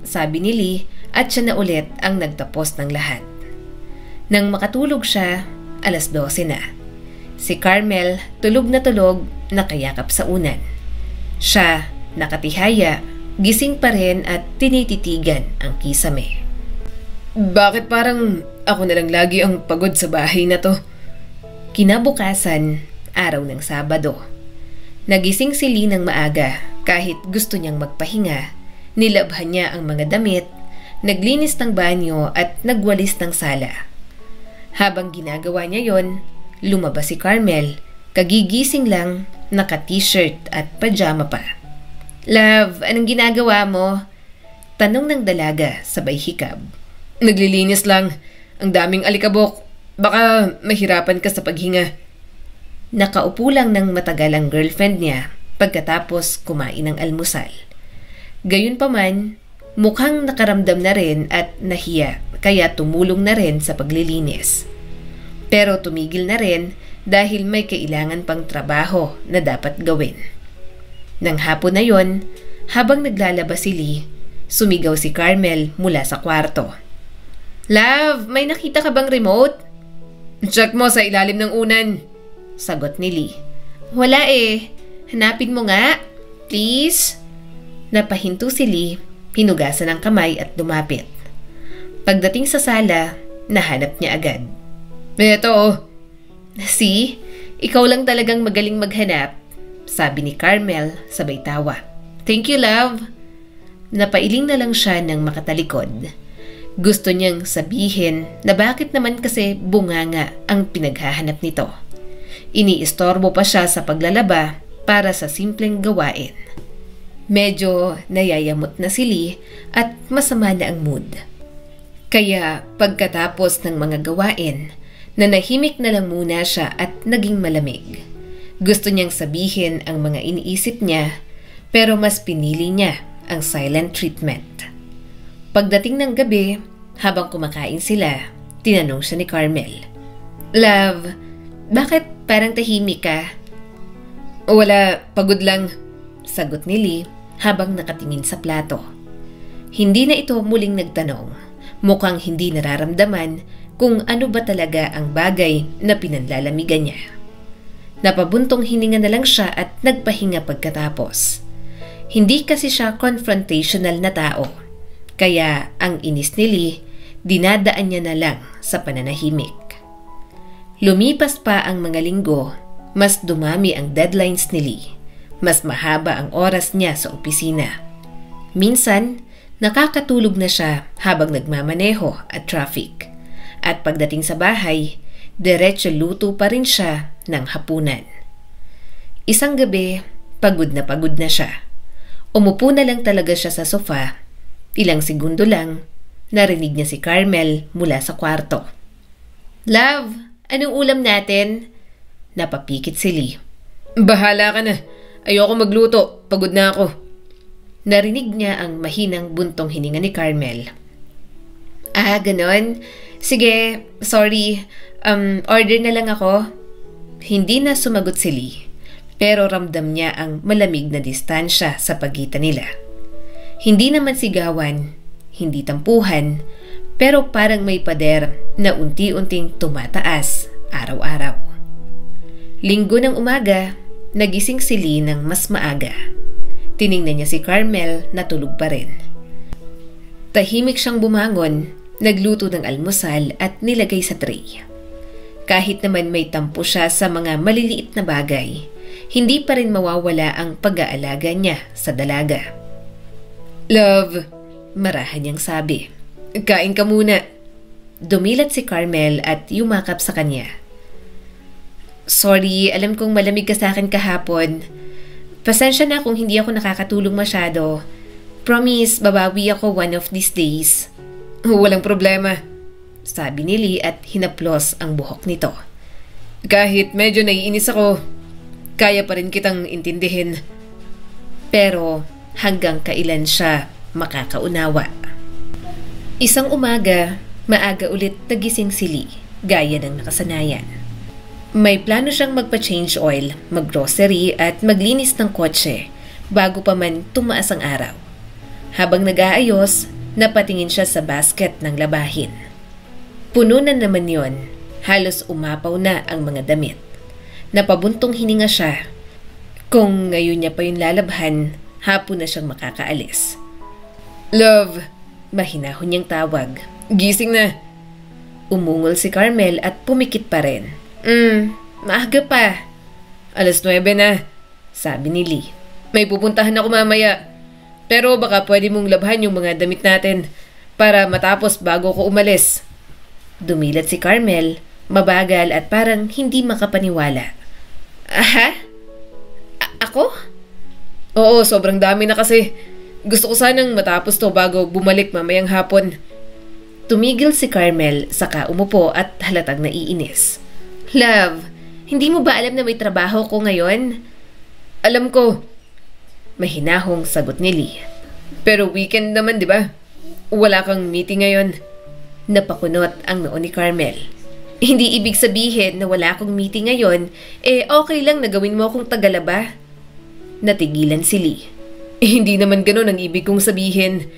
S1: sabi ni Lee at siya na ulit ang nagtapos ng lahat. Nang makatulog siya, 12:00 na. Si Carmel tulog na nakayakap sa unan. Siya, nakatihaya, gising pa rin at tinititigan ang kisame.
S2: Bakit parang ako na lang lagi ang pagod sa bahay na to?
S1: Kinabukasan, araw ng Sabado. Nagising si Lee ng maaga kahit gusto niyang magpahinga. Nilabhan niya ang mga damit, naglinis ng banyo at nagwalis ng sala. Habang ginagawa niya yon, lumabas si Carmel, kagigising lang, naka-t-shirt at pajama pa. "Love, anong ginagawa mo?" Tanong ng dalaga sabay hikab.
S2: Naglilinis lang. Ang daming alikabok. Baka mahirapan ka sa paghinga.
S1: Nakaupo lang ng matagal ang girlfriend niya pagkatapos kumain ng almusal. Gayunpaman, mukhang nakaramdam na rin at nahiya kaya tumulong na rin sa paglilinis. Pero tumigil na rin dahil may kailangan pang trabaho na dapat gawin. Nang hapon na yon, habang naglalabas si Lee, sumigaw si Carmel mula sa kwarto. "Love, may nakita ka bang remote?"
S2: Check mo sa ilalim ng unan.
S1: Sagot ni Lee. "Wala eh. Hanapin mo nga. Please." Napahinto si Lee, hinugasan ang kamay at lumapit. Pagdating sa sala, nahanap niya agad.
S2: Eto oh.
S1: "See? Ikaw lang talagang magaling maghanap," sabi ni Carmel sabay tawa. "Thank you, love." Napailing na lang siya ng makatalikod. Gusto niyang sabihin na bakit naman kasi bunganga ang pinaghahanap nito. Iniistorbo pa siya sa paglalaba para sa simpleng gawain. Medyo nayayamot na si Lee at masama na ang mood. Kaya pagkatapos ng mga gawain, nanahimik na lang muna siya at naging malamig. Gusto niyang sabihin ang mga iniisip niya pero mas pinili niya ang silent treatment. Pagdating ng gabi, habang kumakain sila, tinanong siya ni Carmel. "Love, bakit parang tahimik ka?"
S2: Wala, pagod lang.
S1: Sagot ni Lee habang nakatingin sa plato. Hindi na ito muling nagtanong. Mukhang hindi nararamdaman kung ano ba talaga ang bagay na pinanlalamigan niya. Napabuntong hininga na lang siya at nagpahinga pagkatapos. Hindi kasi siya confrontational na tao. Kaya ang inis ni Lee, dinadaan niya na lang sa pananahimik. Lumipas pa ang mga linggo, mas dumami ang deadlines ni Lee. Mas mahaba ang oras niya sa opisina. Minsan, nakakatulog na siya habang nagmamaneho at traffic. At pagdating sa bahay, diretso luto pa rin siya ng hapunan. Isang gabi, pagod na siya. Umupo na lang talaga siya sa sofa. Ilang segundo lang, narinig niya si Carmel mula sa kwarto. "Love, anong ulam natin?" Napapikit si Lee.
S2: Bahala ka na. Ayoko magluto. Pagod na ako.
S1: Narinig niya ang mahinang buntong hininga ni Carmel. "Ah, ganon. Sige, sorry. Order na lang ako." Hindi na sumagot si Lee, pero ramdam niya ang malamig na distansya sa pagitan nila. Hindi naman sigawan, hindi tampuhan, pero parang may pader na unti-unting tumataas araw-araw. Linggo ng umaga, nagising si Lee ng mas maaga. Tiningnan niya si Carmel na tulog pa rin. Tahimik siyang bumangon, nagluto ng almusal at nilagay sa tray. Kahit naman may tampo siya sa mga maliliit na bagay, hindi pa rin mawawala ang pag-aalaga niya sa dalaga.
S2: "Love,"
S1: marahan niyang sabi.
S2: "Kain ka muna."
S1: Dumilat si Carmel at yumakap sa kanya. "Sorry, alam kong malamig ka sa akin kahapon. Pasensya na kung hindi ako nakakatulong masyado. Promise, babawi ako one of these days."
S2: "Walang problema,"
S1: sabi ni Lee at hinaplos ang buhok nito.
S2: "Kahit medyo naiinis ako, kaya pa rin kitang intindihin."
S1: Pero hanggang kailan siya makakaunawa? Isang umaga, maaga ulit nagising si Lee, gaya ng nakasanayan. May plano siyang magpa-change oil, maggrocery at maglinis ng kotse bago pa man tumaas ang araw. Habang nag-aayos, napatingin siya sa basket ng labahin. Puno na naman yon, halos umapaw na ang mga damit. Napabuntong hininga siya. Kung ngayon niya pa yung lalabhan, hapon na siyang makakaalis.
S2: "Love,"
S1: mahinahon niyang tawag.
S2: "Gising na."
S1: Umungol si Carmel at pumikit pa rin. Maaga pa."
S2: "9 na,"
S1: sabi ni Lee.
S2: "May pupuntahan ako mamaya. Pero baka pwede mong labhan yung mga damit natin para matapos bago ko umalis."
S1: Dumilat si Carmel, mabagal at parang hindi makapaniwala. Aha? Ako?
S2: Oo, sobrang dami na kasi. Gusto ko sanang matapos to bago bumalik mamayang hapon.
S1: Tumigil si Carmel, saka umupo at halatang naiinis. Love, hindi mo ba alam na may trabaho ko ngayon?
S2: Alam ko.
S1: Mahinahong sagot ni Lee.
S2: Pero weekend naman, di ba? Wala kang meeting ngayon.
S1: Napakunot ang noo ni Carmel. Hindi ibig sabihin na wala akong meeting ngayon, okay lang na gawin mo akong tagalaba. Natigilan si Lee.
S2: Hindi naman ganun ang ibig kong sabihin.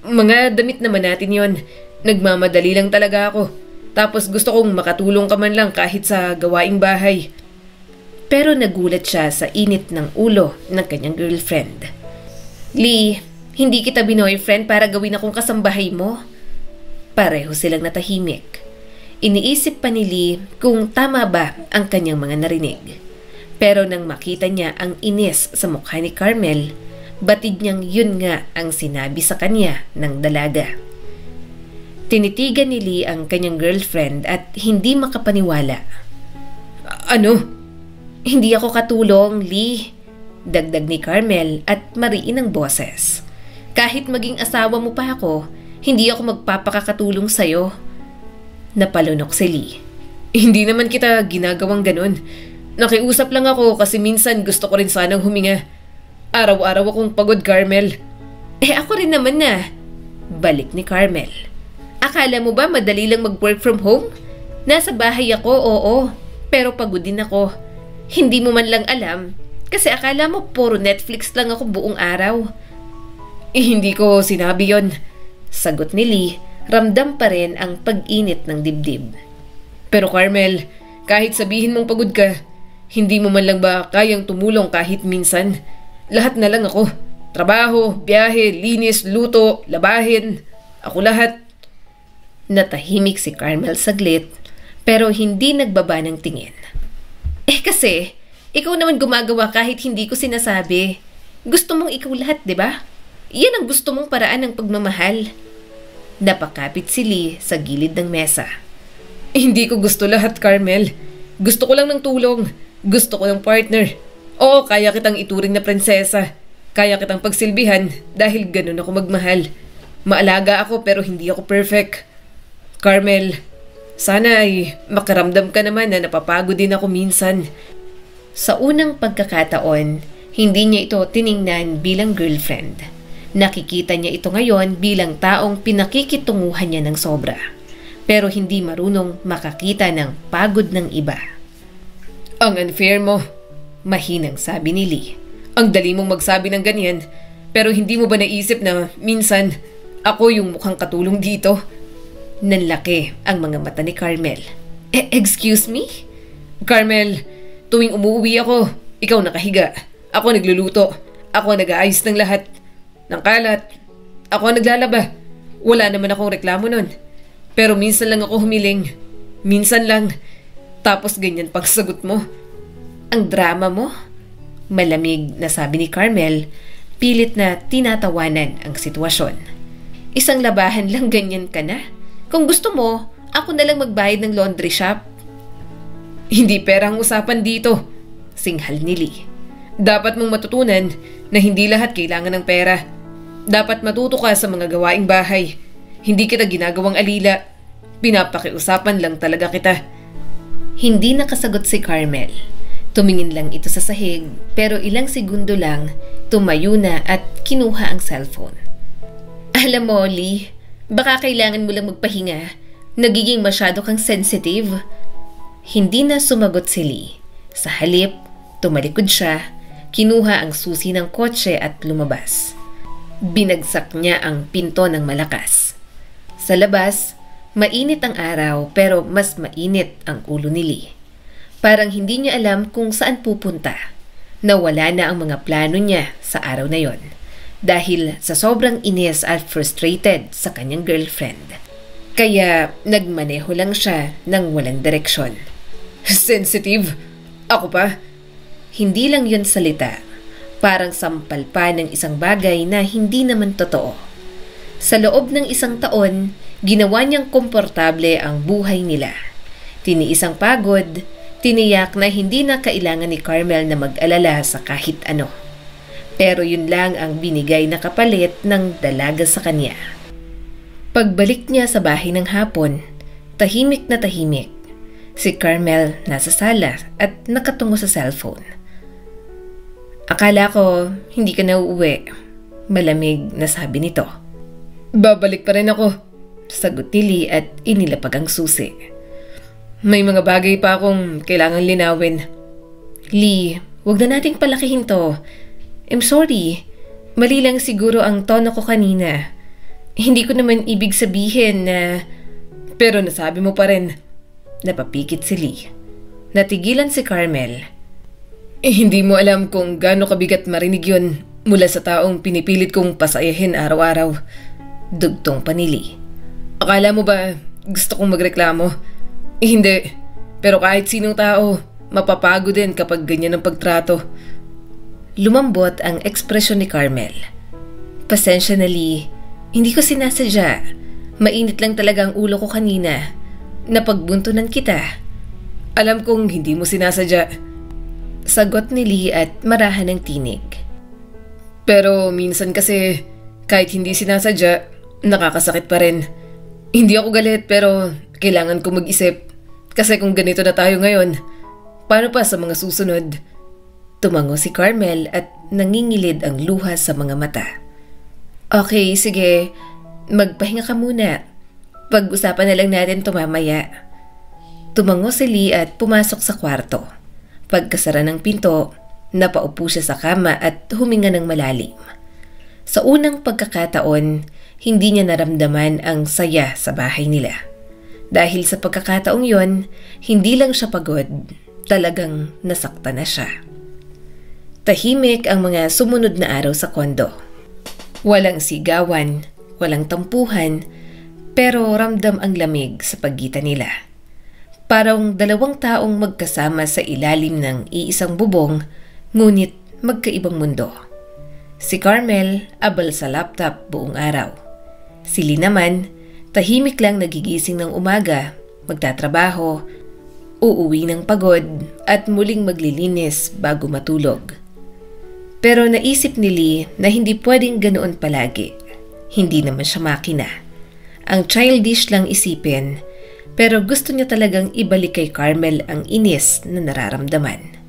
S2: Mga damit naman natin yon. Nagmamadali lang talaga ako. Tapos gusto kong makatulong ka man lang kahit sa gawaing bahay.
S1: Pero nagulat siya sa init ng ulo ng kanyang girlfriend. Lee, hindi kita binoyfriend para gawin akong kasambahay mo. Pareho silang natahimik. Iniisip pa ni Lee kung tama ba ang kanyang mga narinig. Pero nang makita niya ang inis sa mukha ni Carmel, batid niyang yun nga ang sinabi sa kanya ng dalaga. Tinitigan ni Lee ang kanyang girlfriend at hindi makapaniwala.
S2: Ano?
S1: Hindi ako katulong, Lee. Dagdag ni Carmel at mariin ang boses. Kahit maging asawa mo pa ako, hindi ako magpapakakatulong sa'yo. Napalunok si Lee.
S2: Hindi naman kita ginagawang ganun. Nakiusap lang ako kasi minsan gusto ko rin sanang huminga. Araw-araw akong pagod, Carmel.
S1: Ako rin naman na. Balik ni Carmel. Akala mo ba madali lang mag-work from home? Nasa bahay ako, oo. Pero pagod din ako. Hindi mo man lang alam. Kasi akala mo puro Netflix lang ako buong araw.
S2: Hindi ko sinabi yon.
S1: Sagot ni Lee, ramdam pa rin ang pag-init ng dibdib.
S2: Pero Carmel, kahit sabihin mong pagod ka, hindi mo man lang ba kayang tumulong kahit minsan? Lahat na lang ako. Trabaho, biyahe, linis, luto, labahin. Ako lahat.
S1: Natahimik si Carmel saglit, pero hindi nagbaba ng tingin. Kasi, ikaw naman gumagawa kahit hindi ko sinasabi. Gusto mong ikaw lahat, di ba? Yan ang gusto mong paraan ng pagmamahal. Napakapit si Lee sa gilid ng mesa.
S2: Hindi ko gusto lahat, Carmel. Gusto ko lang ng tulong. Gusto ko ng partner. Oo, kaya kitang ituring na prinsesa. Kaya kitang pagsilbihan dahil ganun ako magmahal. Maalaga ako pero hindi ako perfect. Carmel, sana ay makaramdam ka naman na napapagod din ako minsan.
S1: Sa unang pagkakataon, hindi niya ito tiningnan bilang girlfriend. Nakikita niya ito ngayon bilang taong pinakikitunguhan niya ng sobra. Pero hindi marunong makakita ng pagod ng iba.
S2: Ang unfair mo,
S1: mahinang sabi ni Lee.
S2: Ang dali mong magsabi ng ganyan, pero hindi mo ba naisip na minsan ako yung mukhang katulong dito?
S1: Nanlaki ang mga mata ni Carmel. Excuse me?
S2: Carmel, tuwing umuwi ako, ikaw nakahiga. Ako nagluluto. Ako nag-aayos ng lahat. Ng kalat. Ako naglalaba. Wala naman akong reklamo nun. Pero minsan lang ako humiling. Minsan lang. Tapos ganyan pagsagot mo.
S1: Ang drama mo? Malamig na sabi ni Carmel, pilit na tinatawanan ang sitwasyon. Isang labahan lang ganyan ka na? Kung gusto mo, ako na lang magbayad ng laundry shop.
S2: Hindi pera ang usapan dito, singhal ni Lee. Dapat mong matutunan na hindi lahat kailangan ng pera. Dapat matuto ka sa mga gawaing bahay. Hindi kita ginagawang alila. Pinapakiusapan lang talaga kita.
S1: Hindi nakasagot si Carmel. Tumingin lang ito sa sahig, pero ilang segundo lang, tumayo na at kinuha ang cellphone. Alam mo, Lee, baka kailangan mo lang magpahinga. Nagiging masyado kang sensitive. Hindi na sumagot si Lee. Sa halip, tumalikod siya, kinuha ang susi ng kotse at lumabas. Binagsak niya ang pinto ng malakas. Sa labas, mainit ang araw pero mas mainit ang ulo ni Lee. Parang hindi niya alam kung saan pupunta. Nawala na ang mga plano niya sa araw na yon. Dahil sa sobrang inis at frustrated sa kanyang girlfriend. Kaya nagmaneho lang siya ng walang direksyon.
S2: Sensitive? Ako pa?
S1: Hindi lang yun salita. Parang sampal pa ng isang bagay na hindi naman totoo. Sa loob ng isang taon, Ginawa niyang komportable ang buhay nila. Tiniis ang pagod, tiniyak na hindi na kailangan ni Carmel na mag-alala sa kahit ano. Pero yun lang ang binigay na kapalit ng dalaga sa kanya. Pagbalik niya sa bahay ng hapon, tahimik na tahimik. Si Carmel nasa sala at nakatungo sa cellphone. Akala ko hindi ka na uuwi. Malamig na sabi nito.
S2: Babalik pa rin ako.
S1: Sagot ni Lee at inilapag ang susi.
S2: May mga bagay pa akong kailangan linawin.
S1: Lee, wag na nating palakihin to. I'm sorry. Mali lang siguro ang tono ko kanina. Hindi ko naman ibig sabihin na...
S2: Pero nasabi mo pa rin.
S1: Napapikit si Lee. Natigilan si Carmel.
S2: Hindi mo alam kung gaano kabigat marinig yun mula sa taong pinipilit kong pasayahin araw-araw.
S1: Dugtong pa ni Lee.
S2: Akala mo ba gusto kong magreklamo? Hindi. Pero kahit sinong tao, mapapagod din kapag ganyan ang pagtrato.
S1: Lumambot ang ekspresyon ni Carmel. Pasensya na, Lee. Hindi ko sinasadya. Mainit lang talaga ang ulo ko kanina. Napagbuntunan kita.
S2: Alam kong hindi mo sinasadya.
S1: Sagot ni Lee at marahan ng tinig.
S2: Pero minsan kasi kahit hindi sinasadya, nakakasakit pa rin. Hindi ako galit pero kailangan ko mag-isip. Kasi kung ganito na tayo ngayon, paano pa sa mga susunod?
S1: Tumango si Carmel at nangingilid ang luha sa mga mata. Okay, sige. Magpahinga ka muna. Pag-usapan na lang natin ito mamaya. Tumango si Lee at pumasok sa kwarto. Pagkasara ng pinto, napaupo siya sa kama at huminga ng malalim. Sa unang pagkakataon, hindi niya naramdaman ang saya sa bahay nila. Dahil sa pagkakataong yon, hindi lang siya pagod, talagang nasaktan na siya. Tahimik ang mga sumunod na araw sa kondo. Walang sigawan, walang tampuhan, pero ramdam ang lamig sa pagitan nila. Parang dalawang taong magkasama sa ilalim ng iisang bubong, ngunit magkaibang mundo. Si Carmel abal sa laptop buong araw. Si Lee naman, tahimik lang nagigising ng umaga, magtatrabaho, uuwi ng pagod at muling maglilinis bago matulog. Pero naisip ni Lee na hindi pwedeng ganoon palagi. Hindi naman siya makina. Ang childish lang isipin, pero gusto niya talagang ibalik kay Carmel ang inis na nararamdaman.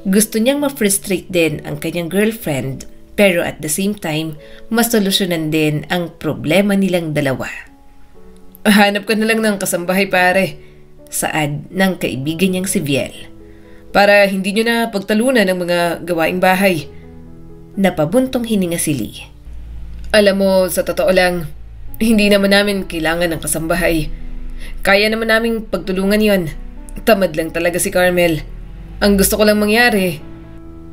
S1: Gusto niyang ma-frustrate din ang kanyang girlfriend, pero at the same time, masolusyonan din ang problema nilang dalawa.
S2: Hanap ka na lang ng kasambahay pare,
S1: saad ng kaibigan niyang si Viel.
S2: Para hindi niyo na pagtalunan ng mga gawaing bahay.
S1: Napabuntong hininga si Lee.
S2: Alam mo, sa totoo lang, hindi naman namin kailangan ng kasambahay. Kaya naman naming pagtulungan yon. Tamad lang talaga si Carmel. Ang gusto ko lang mangyari,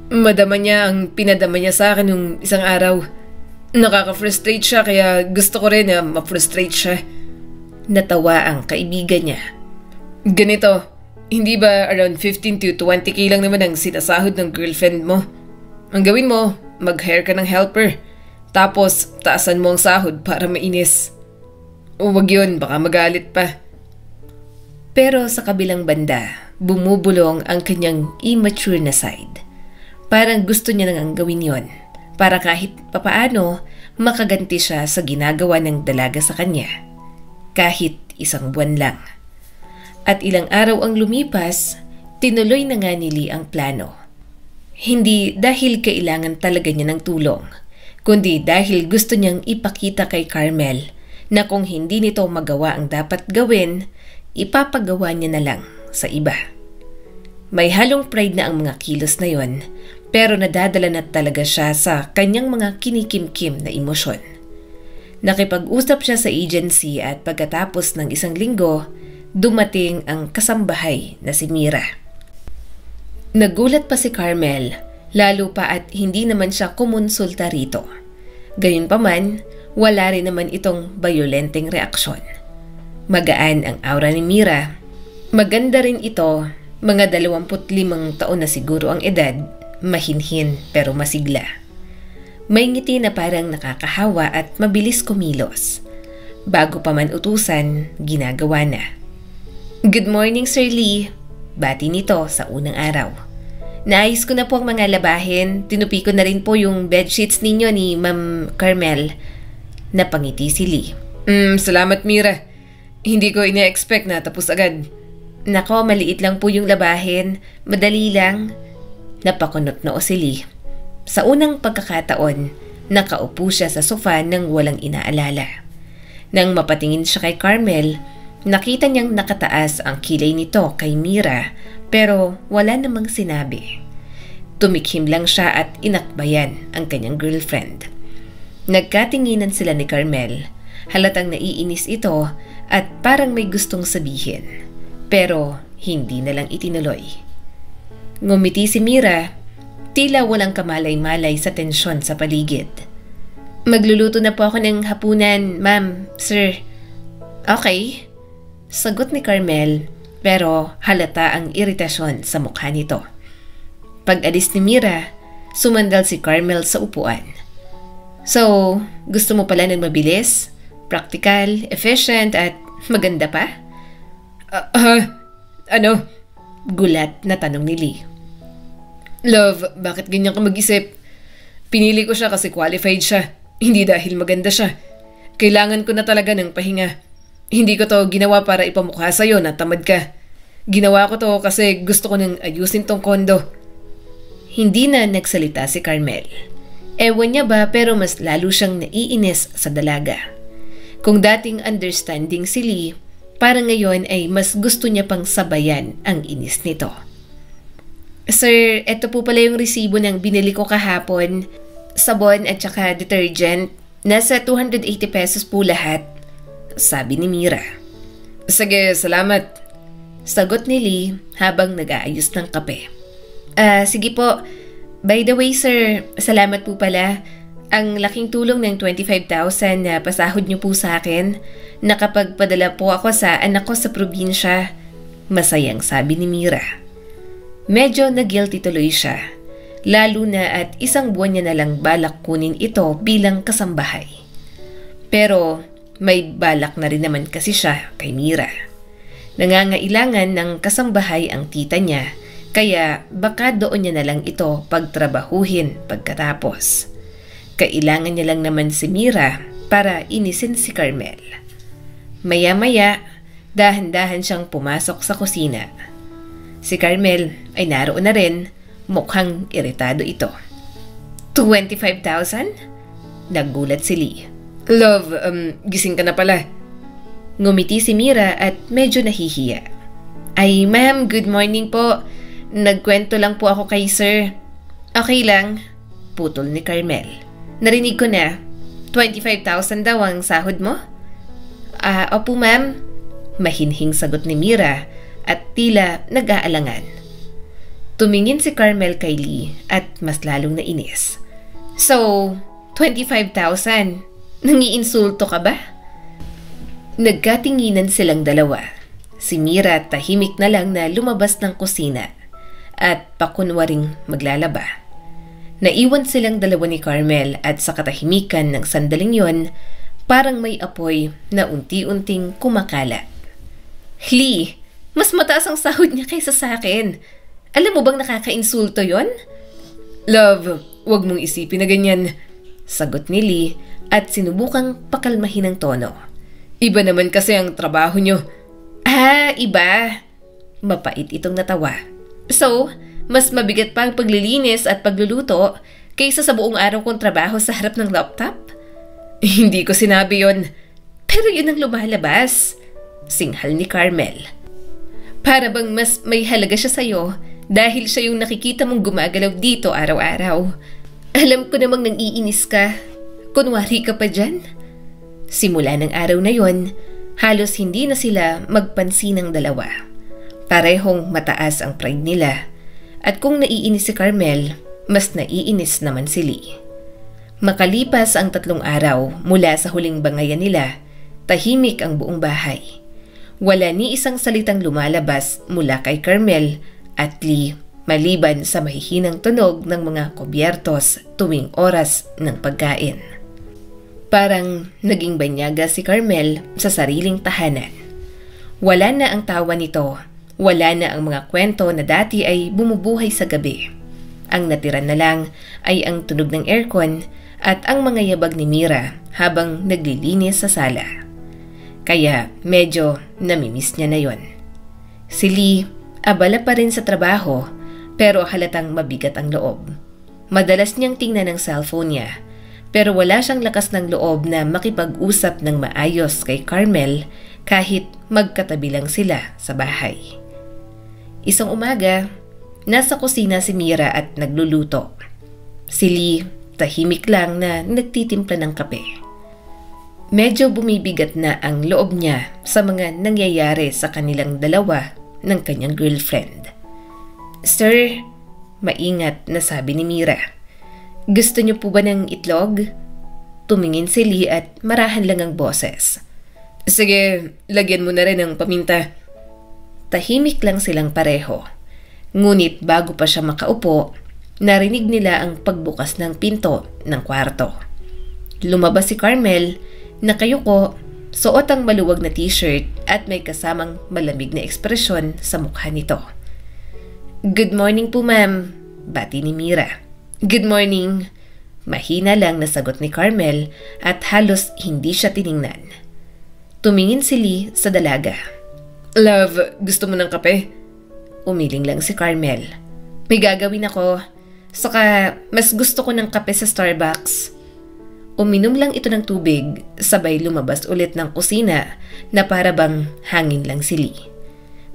S2: madama niya ang pinadama niya sa akin nung isang araw. Nakaka-frustrate siya kaya gusto ko rin na ma-frustrate siya.
S1: Natawa ang kaibigan niya.
S2: Ganito, hindi ba around 15 to 20k lang naman ang sinasahod ng girlfriend mo? Ang gawin mo, mag-hire ka ng helper. Tapos, taasan mo ang sahod para mainis. O wag yun, baka magalit pa.
S1: Pero sa kabilang banda, bumubulong ang kanyang immature na side. Parang gusto niya nang gawin yon para kahit papaano makaganti siya sa ginagawa ng dalaga sa kanya. Kahit isang buwan lang. At ilang araw ang lumipas, tinuloy na nga ni Lee ang plano. Hindi dahil kailangan talaga niya ng tulong, kundi dahil gusto niyang ipakita kay Carmel na kung hindi nito magawa ang dapat gawin, ipapagawa niya na lang sa iba. May halong pride na ang mga kilos na yon, pero nadadala na talaga siya sa kanyang mga kinikimkim na emosyon. Nakipag-usap siya sa agency at pagkatapos ng isang linggo, dumating ang kasambahay na si Mira. Nagulat pa si Carmel, lalo pa at hindi naman siya kumonsulta rito. Gayunpaman, wala rin naman itong bayolenteng reaksyon. Magaan ang aura ni Mira. Maganda rin ito, mga 25 taon na siguro ang edad, mahinhin pero masigla. May ngiti na parang nakakahawa at mabilis kumilos. Bago pa man utusan, ginagawa na. Good morning, Sir Lee. Bati nito sa unang araw. Naayos ko na po ang mga labahin. Tinupi ko na rin po yung bedsheets ninyo ni Ma'am Carmel. Napangiti si Lee.
S2: Salamat, Mira. Hindi ko ina-expect na tapos agad.
S1: Nako, maliit lang po yung labahin. Madali lang. Napakunot noo si Lee. Sa unang pagkakataon, nakaupo siya sa sofa nang walang inaalala. Nang mapatingin siya kay Carmel, nakita niyang nakataas ang kilay nito kay Mira pero wala namang sinabi. Tumikhim lang siya at inakbayan ang kanyang girlfriend. Nagkatinginan sila ni Carmel. Halatang naiinis ito at parang may gustong sabihin. Pero hindi na lang itinuloy. Ngumiti si Mira, tila walang kamalay-malay sa tensyon sa paligid. Magluluto na po ako ng hapunan, ma'am, sir. Okay, sagot ni Carmel pero halata ang iritasyon sa mukha nito. Pag-alis ni Mira, sumandal si Carmel sa upuan. So, gusto mo pala ng mabilis, practical, efficient at maganda pa?
S2: Ano?
S1: Gulat na tanong ni Lee.
S2: Love, bakit ganyan ka mag-isip? Pinili ko siya kasi qualified siya. Hindi dahil maganda siya. Kailangan ko na talaga ng pahinga. Hindi ko to ginawa para ipamukha sa'yo na tamad ka. Ginawa ko to kasi gusto ko nang ayusin tong kondo.
S1: Hindi na nagsalita si Carmel. Ewan niya ba pero mas lalo siyang naiinis sa dalaga. Kung dating understanding si Lee, parang ngayon ay mas gusto niya pang sabayan ang inis nito. Sir, eto po pala yung resibo ng binili ko kahapon. Sabon at saka detergent. Nasa 280 pesos po lahat. Sabi ni Mira.
S2: Sige, salamat.
S1: Sagot ni Lee habang nag-aayos ng kape. Sige po. By the way, sir, salamat po pala. Ang laking tulong ng 25,000 na pasahod niyo po sa akin. Nakapagpadala po ako sa anak ko sa probinsya. Masayang sabi ni Mira. Medyo na-guilty tuloy siya. Lalo na at isang buwan niya na lang balak kunin ito bilang kasambahay. Pero may balak na rin naman kasi siya kay Mira. Nangangailangan ng kasambahay ang tita niya, kaya baka doon niya na lang ito pagtrabahuhin pagkatapos. Kailangan niya lang naman si Mira para inisin si Carmel. Maya-maya, dahan-dahan siyang pumasok sa kusina. Si Carmel ay naroon na rin. Mukhang iritado ito. 25,000? Nagulat si Lee.
S2: Love, gising ka na pala.
S1: Ngumiti si Mira at medyo nahihiya. Ay, ma'am, good morning po. Nagkwento lang po ako kay sir. Okay lang. Putol ni Carmel. Narinig ko na. 25,000 daw ang sahod mo? Opo ma'am. Mahinhing sagot ni Mira at tila nag-aalangan. Tumingin si Carmel kay Lee at mas lalong nainis. So, 25,000? Nangiinsulto ka ba? Nagkatinginan silang dalawa. Si Mira tahimik na lang na lumabas ng kusina at pakunwaring maglalaba. Naiwan silang dalawa ni Carmel at sa katahimikan ng sandaling yon, parang may apoy na unti-unting kumakalat. Lee, mas mataas ang sahod niya kaysa sa akin. Alam mo bang nakakainsulto yon?
S2: Love, wag mong isipin na ganyan.
S1: Sagot ni Lee at sinubukang pakalmahin ang tono.
S2: Iba naman kasi ang trabaho nyo.
S1: Iba. Mapait itong natawa. So, mas mabigat pa ang paglilinis at pagluluto kaysa sa buong araw kong trabaho sa harap ng laptop?
S2: Hindi ko sinabi yon.
S1: Pero yun ang lumalabas. Singhal ni Carmel. Para bang mas may halaga siya sa'yo dahil siya yung nakikita mong gumagalaw dito araw-araw. Alam ko namang nang-iinis ka. Kunwari ka pa dyan. Simula ng araw na yon, halos hindi na sila magpansin ng dalawa. Parehong mataas ang pride nila. At kung naiinis si Carmel, mas naiinis naman si Lee. Makalipas ang 3 araw mula sa huling bangayan nila, tahimik ang buong bahay. Wala ni isang salitang lumalabas mula kay Carmel at Lee maliban sa mahihinang tunog ng mga kubyertos tuwing oras ng pagkain. Parang naging banyaga si Carmel sa sariling tahanan. Wala na ang tawa nito, wala na ang mga kwento na dati ay bumubuhay sa gabi. Ang natira na lang ay ang tunog ng aircon at ang mga yabag ni Mira habang naglilinis sa sala. Kaya medyo namimiss niya na yon. Si Lee, abala pa rin sa trabaho pero halatang mabigat ang loob. Madalas niyang tingnan ang cellphone niya pero wala siyang lakas ng loob na makipag-usap ng maayos kay Carmel kahit magkatabi lang sila sa bahay. Isang umaga, nasa kusina si Mira at nagluluto. Si Lee, tahimik lang na nagtitimpla ng kape. Medyo bumibigat na ang loob niya sa mga nangyayari sa kanilang dalawa ng kanyang girlfriend. "Sir," maingat na sabi ni Mira, "gusto niyo po ba ng itlog?" Tumingin si Lee at marahan lang ang boses.
S2: "Sige, lagyan mo na rin ng paminta."
S1: Tahimik lang silang pareho. Ngunit bago pa siya makaupo, narinig nila ang pagbukas ng pinto ng kwarto. Lumabas si Carmel, nakayuko, suot ang maluwag na t-shirt at may kasamang malamig na ekspresyon sa mukha nito. "Good morning po, ma'am," bati ni Mira.
S2: "Good morning."
S1: Mahina lang na sagot ni Carmel at halos hindi siya tiningnan. Tumingin si Lee sa dalaga.
S2: "Love, gusto mo ng kape?"
S1: Umiling lang si Carmel. "May gagawin ako. Saka mas gusto ko ng kape sa Starbucks." Uminom lang ito ng tubig, sabay lumabas ulit ng kusina na para bang hangin lang si Lee.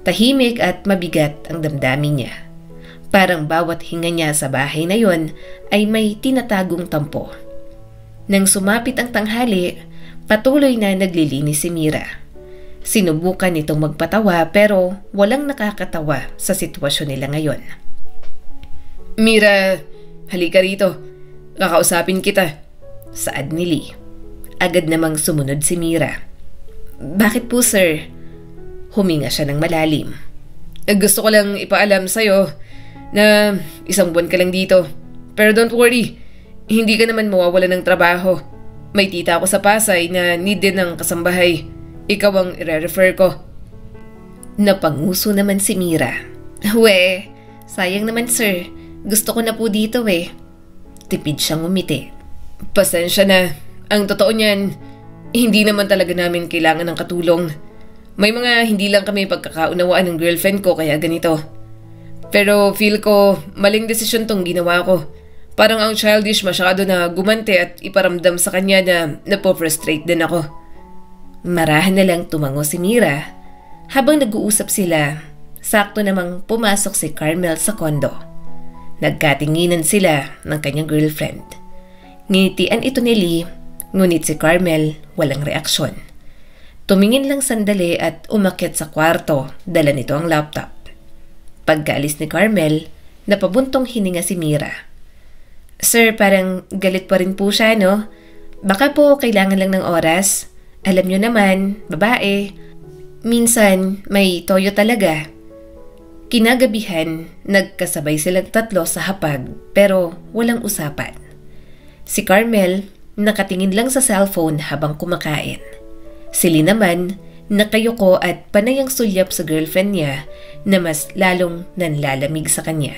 S1: Tahimik at mabigat ang damdamin niya. Parang bawat hinga niya sa bahay na yon ay may tinatagong tampo. Nang sumapit ang tanghali, patuloy na naglilinis si Mira. Sinubukan nitong magpatawa pero walang nakakatawa sa sitwasyon nila ngayon.
S2: "Mira, halika rito. Kakausapin kita," saad ni Lee.
S1: Agad namang sumunod si Mira. "Bakit po, sir?" Huminga siya ng malalim.
S2: "Gusto ko lang ipaalam sa'yo na 1 buwan ka lang dito. Pero don't worry, hindi ka naman mawawala ng trabaho. May tita ako sa Pasay na need din ng kasambahay. Ikaw ang i-refer ko."
S1: Napanguso naman si Mira. "We, sayang naman sir. Gusto ko na po dito eh." Tipid siyang umiti.
S2: "Pasensya na. Ang totoo niyan, hindi naman talaga namin kailangan ng katulong. May mga hindi lang kami pagkakaunawaan ng girlfriend ko kaya ganito. Pero feel ko maling desisyon tong ginawa ko. Parang ang childish masyado na gumante at iparamdam sa kanya na napo-frustrate din ako."
S1: Marahan na lang tumango si Mira. Habang nag-uusap sila, sakto namang pumasok si Carmel sa kondo. Nagkatinginan sila ng kanyang girlfriend. Nginitian ito ni Lee, ngunit si Carmel walang reaksyon. Tumingin lang sandali at umakyat sa kwarto, dala nito ang laptop. Pagkaalis ni Carmel, napabuntong hininga si Mira. "Sir, parang galit pa rin po siya, no? Baka po kailangan lang ng oras. Alam niyo naman, babae. Minsan, may toyo talaga." Kinagabihan, nagkasabay silang tatlo sa hapag pero walang usapan. Si Carmel, nakatingin lang sa cellphone habang kumakain. Si Lee naman, nakayuko at panayang sulyap sa girlfriend niya na mas lalong nanlalamig sa kanya.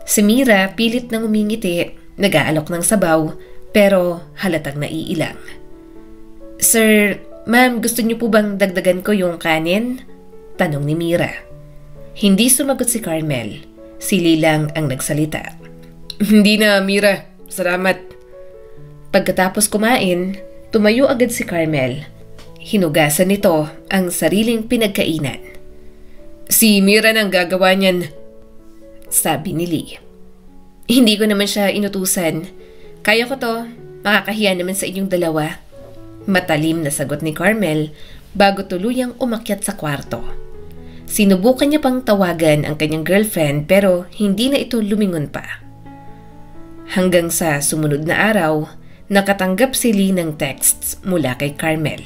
S1: Si Mira pilit nang umingiti, nag-aalok ng sabaw pero halatang naiilang. "Sir, ma'am, gusto niyo po bang dagdagan ko yung kanin?" Tanong ni Mira. Hindi sumagot si Carmel. Si Lee lang ang nagsalita.
S2: "Hindi na, Mira. Salamat."
S1: Pagkatapos kumain, tumayo agad si Carmel. Hinugasan nito ang sariling pinagkainan.
S2: "Si Mira nang gagawa niyan,"
S1: sabi ni Lee. "Hindi ko naman siya inutusan. Kaya ko to. Makakahiya naman sa inyong dalawa." Matalim na sagot ni Carmel bago tuluyang umakyat sa kwarto. Sinubukan niya pang tawagan ang kanyang girlfriend pero hindi na ito lumingon pa. Hanggang sa sumunod na araw, nakatanggap si Lee ng texts mula kay Carmel.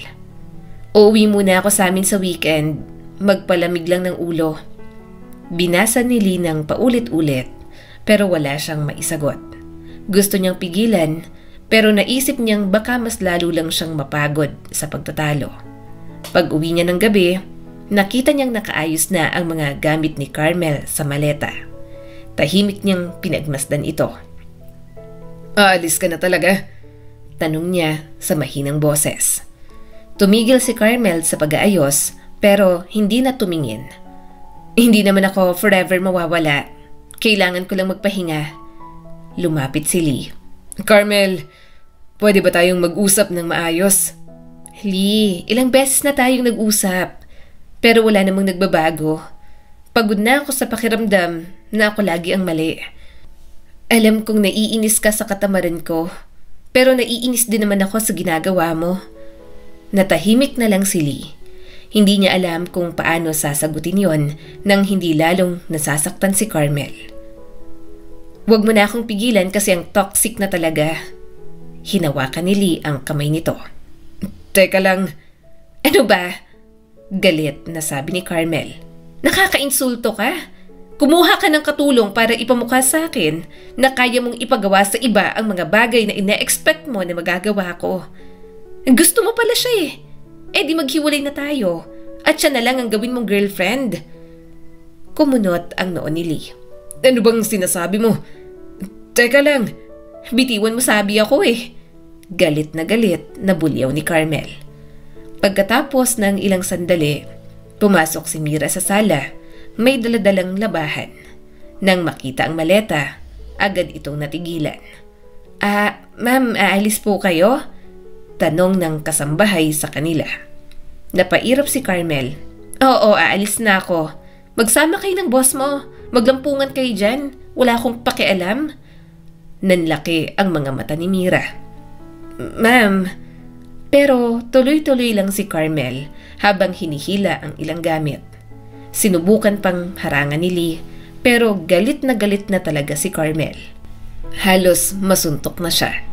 S1: "Uuwi muna ako sa amin sa weekend. Magpalamig lang ng ulo." Binasa ni Lee ng paulit-ulit pero wala siyang maisagot. Gusto niyang pigilan pero naisip niyang baka mas lalo lang siyang mapagod sa pagtatalo. Pag-uwi niya ng gabi, nakita niyang nakaayos na ang mga gamit ni Carmel sa maleta. Tahimik niyang pinagmasdan ito.
S2: Aalis ka na talaga?
S1: Tanong niya sa mahinang boses. Tumigil si Carmel sa pag-aayos pero hindi na tumingin. Hindi naman ako forever mawawala. Kailangan ko lang magpahinga. Lumapit si Lee.
S2: Carmel, pwede ba tayong mag-usap ng maayos?
S1: Lee, ilang beses na tayong nag-usap. Pero wala namang nagbabago. Pagod na ako sa pakiramdam na ako lagi ang mali. Alam kong naiinis ka sa katamaran ko. Pero naiinis din naman ako sa ginagawa mo. Natahimik na lang si Lee. Hindi niya alam kung paano sasagutin yon nang hindi lalong nasasaktan si Carmel. Huwag mo na akong pigilan kasi ang toxic na talaga. Hinawakan ni Lee ang kamay nito.
S2: Teka lang.
S1: Ano ba? Galit na sabi ni Carmel. Nakakainsulto ka? Kumuha ka ng katulong para ipamukha sa akin na kaya mong ipagawa sa iba ang mga bagay na ina-expect mo na magagawa ko. Gusto mo pala siya eh. Eh di maghiwalay na tayo at siya na lang ang gawin mong girlfriend. Kumunot ang noo ni Lee.
S2: Ano bang sinasabi mo? Teka lang.
S1: Bitiwan mo sabi ako eh. Galit na bulyaw ni Carmel. Pagkatapos ng ilang sandali, pumasok si Mira sa sala. May daladalang labahan. Nang makita ang maleta, agad itong natigilan. Ma'am, aalis po kayo? Tanong ng kasambahay sa kanila. Napairap si Carmel. Oo, aalis na ako. Magsama kayo ng boss mo. Maglampungan kayo dyan. Wala akong pakialam. Nanlaki ang mga mata ni Mira. Ma'am, pero tuloy-tuloy lang si Carmel habang hinihila ang ilang gamit. Sinubukan pang harangan ni Lee pero galit na talaga si Carmel. Halos masuntok na siya.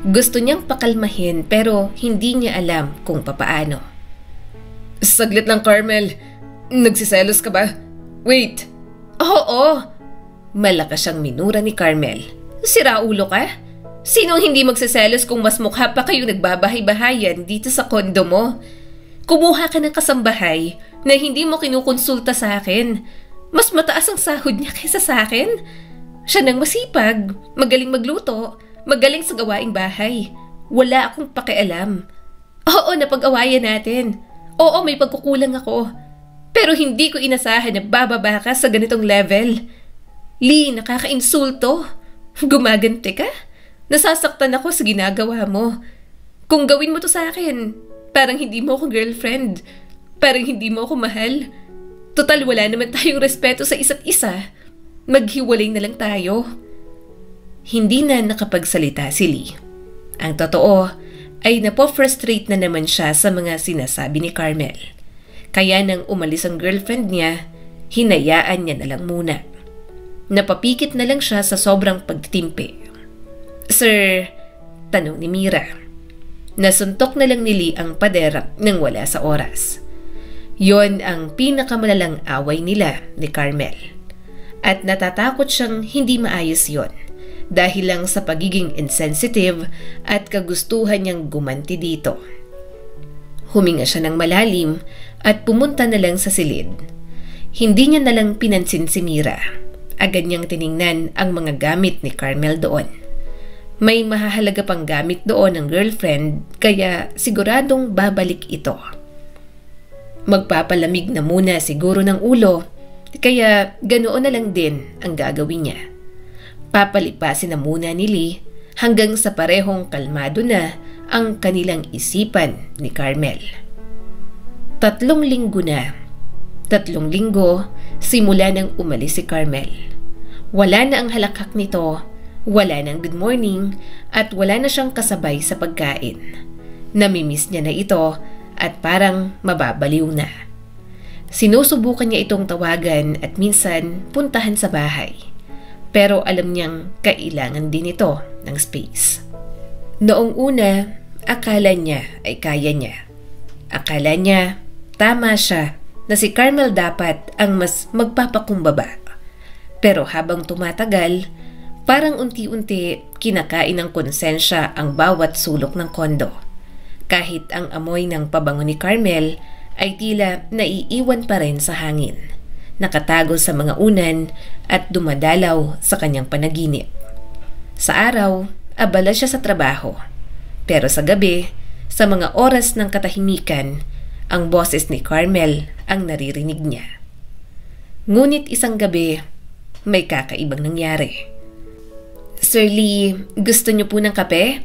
S1: Gusto niyang pakalmahin pero hindi niya alam kung papaano.
S2: Saglit lang, Carmel. Nagsiselos ka ba? Wait.
S1: Oo. Malakas siyang minura ni Carmel. Siraulo ka? Sinong hindi magsiselos kung mas mukha pa kayo nagbabahay-bahayan dito sa kondo mo? Kumuha ka ng kasambahay na hindi mo kinukonsulta sa akin. Mas mataas ang sahod niya kaysa sa akin. Siya nang masipag, magaling magluto, magaling sa gawaing bahay. Wala akong pakialam. Oo, napag-awayan natin. Oo, may pagkukulang ako. Pero hindi ko inasahan na bababa ka sa ganitong level. Lee, nakaka-insulto. Gumaganti ka? Nasasaktan ako sa ginagawa mo. Kung gawin mo to sa akin, parang hindi mo ako girlfriend. Parang hindi mo ako mahal. Total, wala naman tayong respeto sa isa't isa. Maghiwalay na lang tayo. Hindi na nakapagsalita si Lee. Ang totoo ay napo-frustrate na naman siya sa mga sinasabi ni Carmel. Kaya nang umalis ang girlfriend niya, hinayaan niya na lang muna. Napapikit na lang siya sa sobrang pagtitimpi. Sir, tanong ni Mira. Nasuntok na lang ni Lee ang pader nang wala sa oras. Yon ang pinakamalalang away nila ni Carmel. At natatakot siyang hindi maayos yon dahil lang sa pagiging insensitive at kagustuhan niyang gumanti dito. Huminga siya ng malalim at pumunta na lang sa silid. Hindi niya na lang pinansin si Mira. Agad niyang tiningnan ang mga gamit ni Carmel doon. May mahahalaga pang gamit doon ng girlfriend kaya siguradong babalik ito. Magpapalamig na muna siguro ng ulo kaya ganoon na lang din ang gagawin niya. Papalipasin na muna ni Lee hanggang sa parehong kalmado na ang kanilang isipan ni Carmel. 3 linggo na. 3 linggo simula nang umalis si Carmel. Wala na ang halakhak nito. Wala nang good morning at wala na siyang kasabay sa pagkain. Namimiss niya na ito at parang mababaliw na. Sinusubukan niya itong tawagan at minsan puntahan sa bahay. Pero alam niyang kailangan din ito ng space. Noong una, akala niya ay kaya niya. Akala niya tama siya na si Carmel dapat ang mas magpapakumbaba. Pero habang tumatagal, Parang unti-unti kinakain ng konsensya ang bawat sulok ng kondo. Kahit ang amoy ng pabango ni Carmel ay tila naiiwan pa rin sa hangin, nakatago sa mga unan at dumadalaw sa kanyang panaginip. Sa araw, abala siya sa trabaho. Pero sa gabi, sa mga oras ng katahimikan, ang boses ni Carmel ang naririnig niya. Ngunit isang gabi, may kakaibang nangyari. "Sir Lee, gusto niyo po ng kape?"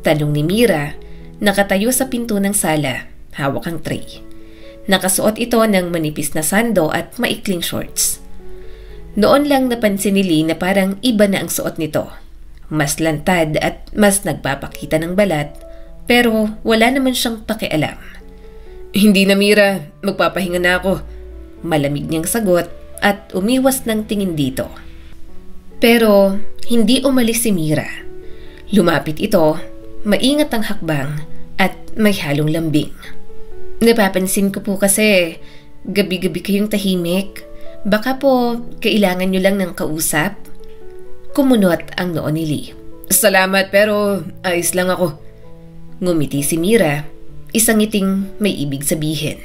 S1: Tanong ni Mira, nakatayo sa pinto ng sala, hawak ang tray. Nakasuot ito ng manipis na sando at maikling shorts. Noon lang napansin ni Lee na parang iba na ang suot nito. Mas lantad at mas nagpapakita ng balat, pero wala naman siyang pakialam.
S2: "Hindi na, Mira. Magpapahinga na ako."
S1: Malamig niyang sagot at umiwas ng tingin dito. Pero hindi umalis si Mira. Lumapit ito, maingat ang hakbang at may halong lambing. "Napapansin ko po kasi gabi-gabi kayong tahimik. Baka po kailangan niyo lang ng kausap?" Kumunot ang noo ni Lee.
S2: "Salamat pero ayos lang ako."
S1: Ngumiti si Mira, isang ngiting may ibig sabihin.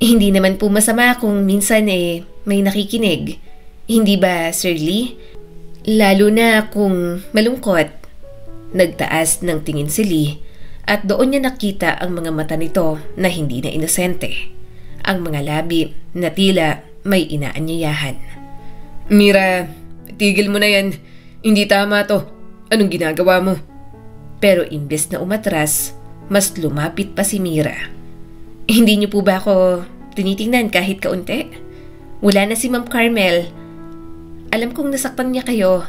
S1: "Hindi naman po masama kung minsan may nakikinig. Hindi ba, Sir Lee? Lalo na kung malungkot." Nagtaas ng tingin si Lee at doon niya nakita ang mga mata nito na hindi na inosente. Ang mga labi na tila may inaanyayahan.
S2: "Mira, tigil mo na yan. Hindi tama to. Anong ginagawa mo?"
S1: Pero imbes na umatras, mas lumapit pa si Mira. "Hindi niyo po ba ako tinitingnan kahit kaunti? Wala na si Ma'am Carmel. Alam kong nasaktan niya kayo.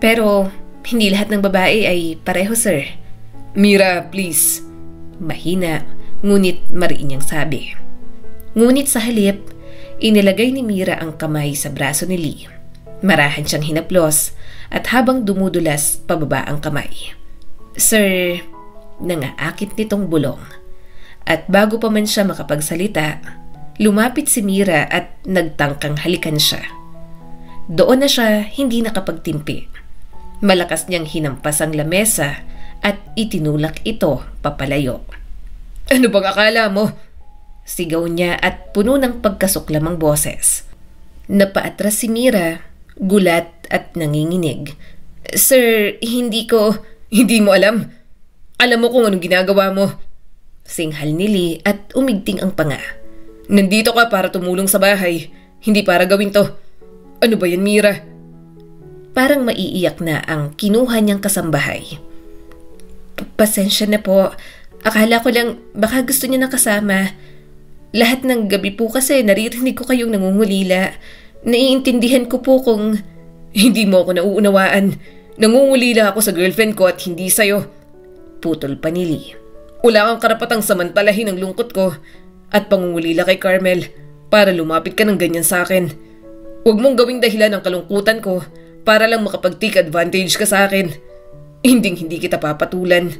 S1: Pero hindi lahat ng babae ay pareho, sir."
S2: "Mira, please."
S1: Mahina, ngunit mariin niyang sabi. Ngunit sa halip, inilagay ni Mira ang kamay sa braso ni Lee. Marahan siyang hinaplos at habang dumudulas pababa ang kamay. "Sir," nangaakit nitong bulong. At bago pa man siya makapagsalita, lumapit si Mira at nagtangkang halikan siya. Doon na siya hindi nakapagtimpi. Malakas niyang hinampas ang lamesa at itinulak ito papalayo.
S2: "Ano bang akala mo?"
S1: Sigaw niya at puno ng pagkasuklam ang boses. Napaatras si Mira, gulat at nanginginig.
S2: "Sir, hindi mo alam. Alam mo kung anong ginagawa mo."
S1: Singhal ni Lee at umigting ang panga.
S2: "Nandito ka para tumulong sa bahay, hindi para gawin to. Ano ba yan, Mira?"
S1: Parang maiiyak na ang kinuha niyang kasambahay. Pasensya na po. Akala ko lang baka gusto niya ng kasama. Lahat ng gabi po kasi naririnig ko kayong nangungulila. Naiintindihan ko po kung..."
S2: "Hindi mo ako nauunawaan. Nangungulila ako sa girlfriend ko at hindi sa'yo."
S1: Putol pa ni Lee.
S2: "Wala kang karapatang samantalahin ang lungkot ko at pangungulila kay Carmel para lumapit ka ng ganyan sa akin. Huwag mong gawing dahilan ang kalungkutan ko para lang makapag-take advantage ka sa akin. Hindi kita papatulan."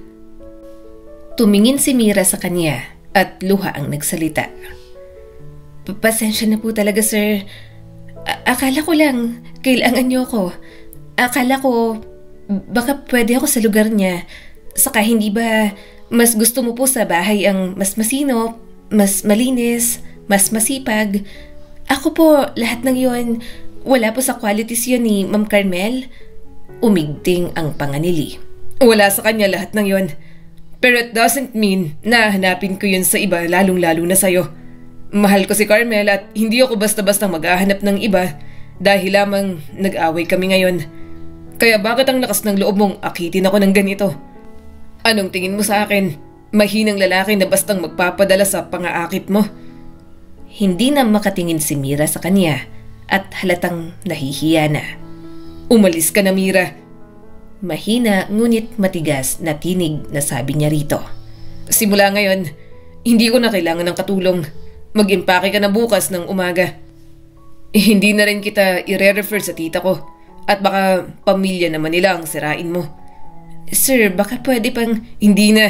S1: Tumingin si Mira sa kanya at luha ang nagsalita. Pasensya na po talaga, sir. Akala ko lang kailangan niyo ako. Akala ko baka pwede ako sa lugar niya. Saka hindi ba mas gusto mo po sa bahay ang mas masinop, mas malinis, mas masipag? Ako po, lahat ng yon, wala po sa qualities yun ni Ma'am Carmel. Umigting ang panga ni Lee.
S2: "Wala sa kanya lahat ng yon. Pero it doesn't mean na hanapin ko yun sa iba, lalong-lalo na sa'yo. Mahal ko si Carmel at hindi ako basta-basta maghahanap ng iba dahil lamang nag-away kami ngayon. Kaya bakit ang lakas ng loob mong akitin ako ng ganito? Anong tingin mo sa akin? Mahinang lalaki na bastang magpapadala sa pangaakit mo?"
S1: Hindi na makatingin si Mira sa kanya at halatang nahihiya na.
S2: "Umalis ka na, Mira."
S1: Mahina ngunit matigas na tinig na sabi niya rito.
S2: "Simula ngayon, hindi ko na kailangan ng katulong. Mag-impake ka na bukas ng umaga. Hindi na rin kita i-refer sa tita ko at baka pamilya naman nila ang sirain mo."
S1: "Sir, baka pwede pang..."
S2: "Hindi na."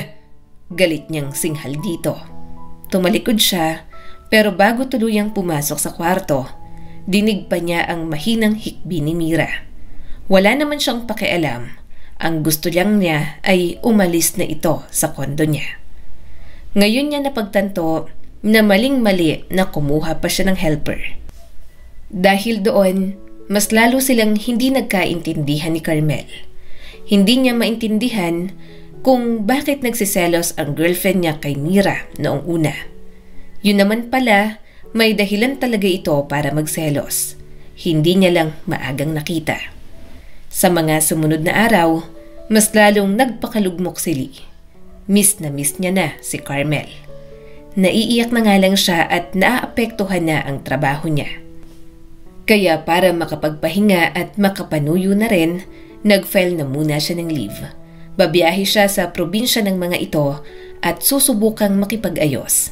S1: Galit niyang singhal dito. Tumalikod siya, pero bago tuluyang pumasok sa kwarto, dinig pa niya ang mahinang hikbi ni Mira. Wala naman siyang pakialam. Ang gusto lang niya ay umalis na ito sa kondo niya. Ngayon niya napagtanto na maling-mali na kumuha pa siya ng helper. Dahil doon, mas lalo silang hindi nagkaintindihan ni Carmel. Hindi niya maintindihan kung bakit nagsiselos ang girlfriend niya kay Mira noong una. Yun naman pala, may dahilan talaga ito para magselos. Hindi niya lang maagang nakita. Sa mga sumunod na araw, mas lalong nagpakalugmok si Lee. Miss na miss niya na si Carmel. Naiiyak na nga lang siya at naaapektuhan na ang trabaho niya. Kaya para makapagpahinga at makapanuyo na rin, nag-file na muna siya ng leave. Babiyahe siya sa probinsya ng mga ito at susubukang makipag-ayos.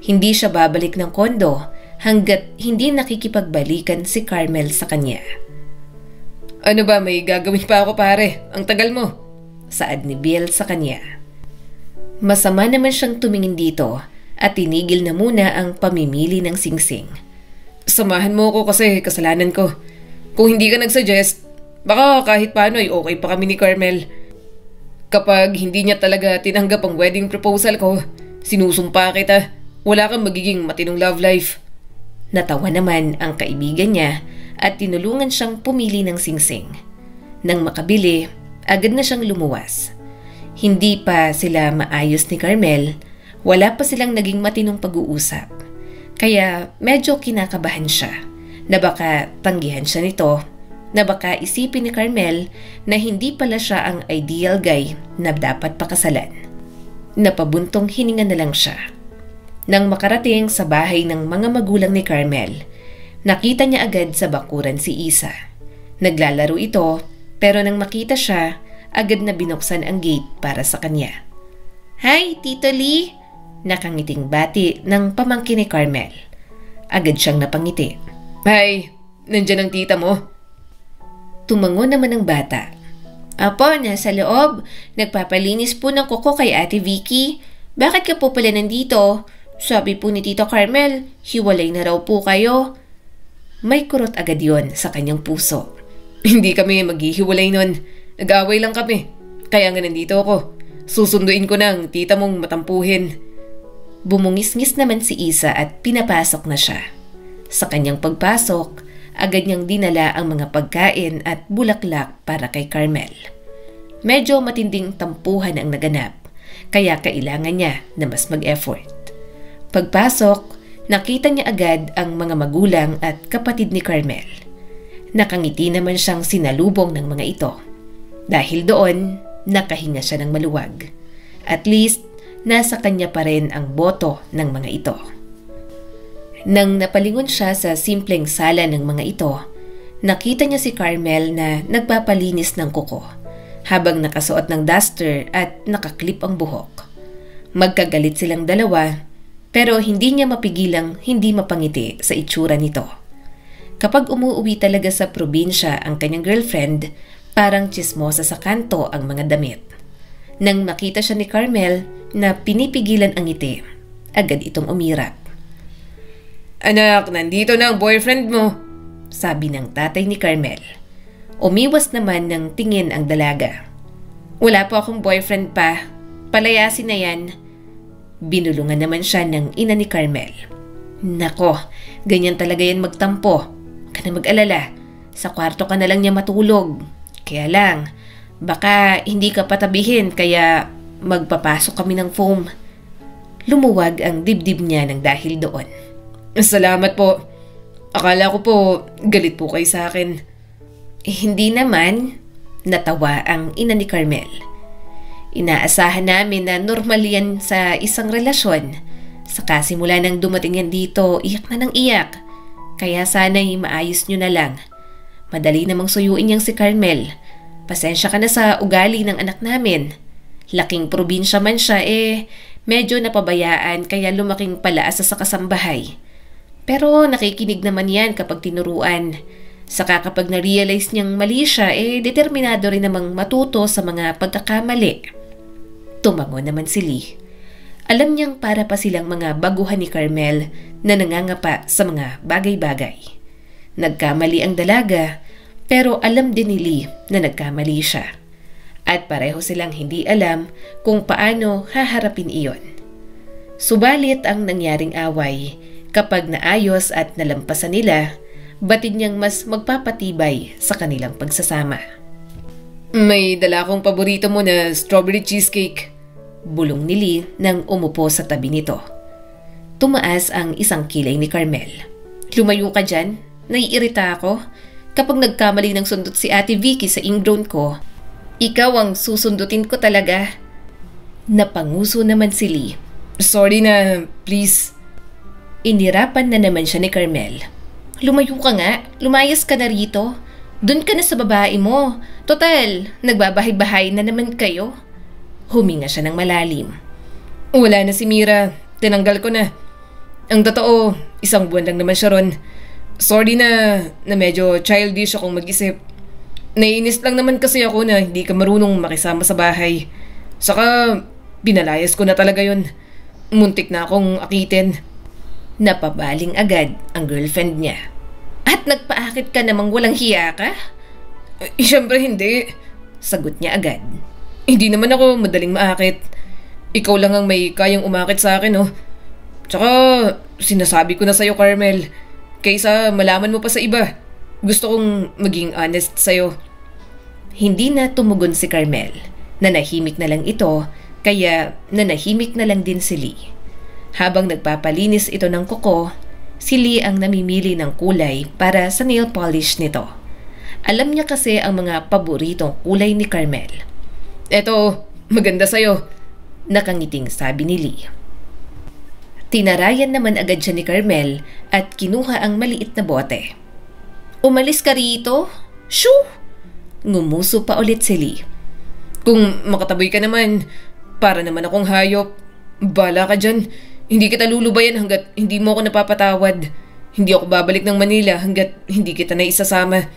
S1: Hindi siya babalik ng kondo hanggat hindi nakikipagbalikan si Carmel sa kanya.
S2: Ano ba, may gagawin pa ako pare? Ang tagal mo.
S1: Saad ni Bill sa kanya. Masama naman siyang tumingin dito at tinigil na muna ang pamimili ng singsing.
S2: Samahan mo ko kasi kasalanan ko. Kung hindi ka nagsuggest, baka kahit paano ay okay pa kami ni Carmel. Kapag hindi niya talaga tinanggap ang wedding proposal ko, sinusumpa kita. Wala kang magiging matinong love life.
S1: Natawa naman ang kaibigan niya at tinulungan siyang pumili ng singsing. Nang makabili, agad na siyang lumuwas. Hindi pa sila maayos ni Carmel, wala pa silang naging matinong pag-uusap. Kaya medyo kinakabahan siya na baka tanggihan siya nito, na baka isipin ni Carmel na hindi pala siya ang ideal guy na dapat pakasalan. Napabuntong hininga na lang siya. Nang makarating sa bahay ng mga magulang ni Carmel, nakita niya agad sa bakuran si Isa. Naglalaro ito, pero nang makita siya, agad na binuksan ang gate para sa kanya. "Hi, Tito Lee!" Nakangiting bati ng pamangkin ni Carmel. Agad siyang napangiti.
S2: "Hi, nandyan ang tita mo?"
S1: Tumango naman ang bata. "Apo, nasa loob. Nagpapalinis po ng kuko kay Ate Vicky. Bakit ka po pala nandito? Sabi po ni Tito Carmel, hiwalay na raw po kayo." May kurot agad yon sa kanyang puso.
S2: "Hindi kami maghihiwalay nun. Nag-away lang kami. Kaya nga nandito ako. Susunduin ko na ang tita mong matampuhin."
S1: Bumungis-ngis naman si Isa at pinapasok na siya. Sa kanyang pagpasok, agad niyang dinala ang mga pagkain at bulaklak para kay Carmel. Medyo matinding tampuhan ang naganap, kaya kailangan niya na mas mag-effort. Pagpasok, nakita niya agad ang mga magulang at kapatid ni Carmel. Nakangiti naman siyang sinalubong ng mga ito. Dahil doon, nakahinga siya ng maluwag. At least, nasa kanya pa rin ang boto ng mga ito. Nang napalingon siya sa simpleng sala ng mga ito, nakita niya si Carmel na nagpapalinis ng kuko habang nakasuot ng duster at nakaklip ang buhok. Magkagalit silang dalawa, pero hindi niya mapigilang hindi mapangiti sa itsura nito. Kapag umuwi talaga sa probinsya ang kanyang girlfriend, parang tsismosa sa kanto ang mga damit. Nang makita siya ni Carmel na pinipigilan ang ngiti, agad itong umirap.
S2: "Anak, nandito na ang boyfriend mo,"
S1: sabi ng tatay ni Carmel. Umiwas naman ng tingin ang dalaga. "Wala po akong boyfriend pa. Palayasin na yan." Binulungan naman siya ng ina ni Carmel. "Nako, ganyan talaga yan magtampo. Huwag ka na mag-alala. Sa kwarto ka na lang niya matulog. Kaya lang, baka hindi ka patabihin kaya magpapasok kami ng foam." Lumuwag ang dibdib niya ng dahil doon.
S2: "Salamat po. Akala ko po galit po kayo sa akin."
S1: Hindi naman, natawa ang ina ni Carmel. "Inaasahan namin na normal yan sa isang relasyon. Saka simula nang dumating yan dito, iyak na ng iyak. Kaya sana'y maayos nyo na lang. Madali namang suyuin yang si Carmel. Pasensya ka na sa ugali ng anak namin. Laking probinsya man siya medyo napabayaan kaya lumaking palaasa sa kasambahay. Pero nakikinig naman yan kapag tinuruan. Saka kapag na-realize niyang mali siya, determinado rin namang matuto sa mga pagkakamali." Tumango naman si Lee. Alam niyang para pa silang mga baguhan ni Carmel na nangangapa sa mga bagay-bagay. Nagkamali ang dalaga, Pero alam din ni Lee na nagkamali siya. At pareho silang hindi alam kung paano haharapin iyon. Subalit ang nangyaring away, kapag naayos at nalampasan nila, batid niyang mas magpapatibay sa kanilang pagsasama.
S2: May dala akong paborito mo na strawberry cheesecake.
S1: Bulong ni Lee nang umupo sa tabi nito. Tumaas ang isang kilay ni Carmel. Lumayo ka dyan, naiirita ako. Kapag nagkamali ng sundot si Ate Vicky sa ingrown ko, ikaw ang susundutin ko talaga. Napanguso naman si Lee.
S2: Sorry na, please.
S1: Inirapan na naman siya ni Carmel. Lumayo ka nga, lumayas ka na rito. Doon ka na sa babae mo. Total, nagbabahay-bahay na naman kayo. Huminga siya ng malalim.
S2: Wala na si Mira, tinanggal ko na. Ang totoo, 1 buwan lang naman siya ron. Sorry na medyo childish akong mag-isip. Naiinis lang naman kasi ako na hindi ka marunong makisama sa bahay. Saka, pinalayas ko na talaga yun. Muntik na akong akitin.
S1: Napabaling agad ang girlfriend niya. At nagpaakit ka namang walang hiya ka?
S2: Siyempre hindi.
S1: Sagot niya agad.
S2: Hindi naman ako madaling maakit. Ikaw lang ang may kayang umakit sa akin, oh. Tsaka, sinasabi ko na sa'yo, Carmel. Kaysa malaman mo pa sa iba. Gusto kong maging honest sa'yo.
S1: Hindi na tumugon si Carmel. Nanahimik na lang ito, kaya nanahimik na lang din si Lee. Habang nagpapalinis ito ng kuko, si Lee ang namimili ng kulay para sa nail polish nito. Alam niya kasi ang mga paboritong kulay ni Carmel.
S2: Eto, maganda sa'yo.
S1: Nakangiting sabi ni Lee. Tinarayan naman agad siya ni Carmel at kinuha ang maliit na bote. Umalis ka rito? Shoo! Ngumuso pa ulit si Lee.
S2: Kung makataboy ka naman, para naman akong hayop. Bala ka dyan. Hindi kita lulubayan hanggat hindi mo ako napapatawad. Hindi ako babalik ng Manila hanggat hindi kita na isasama.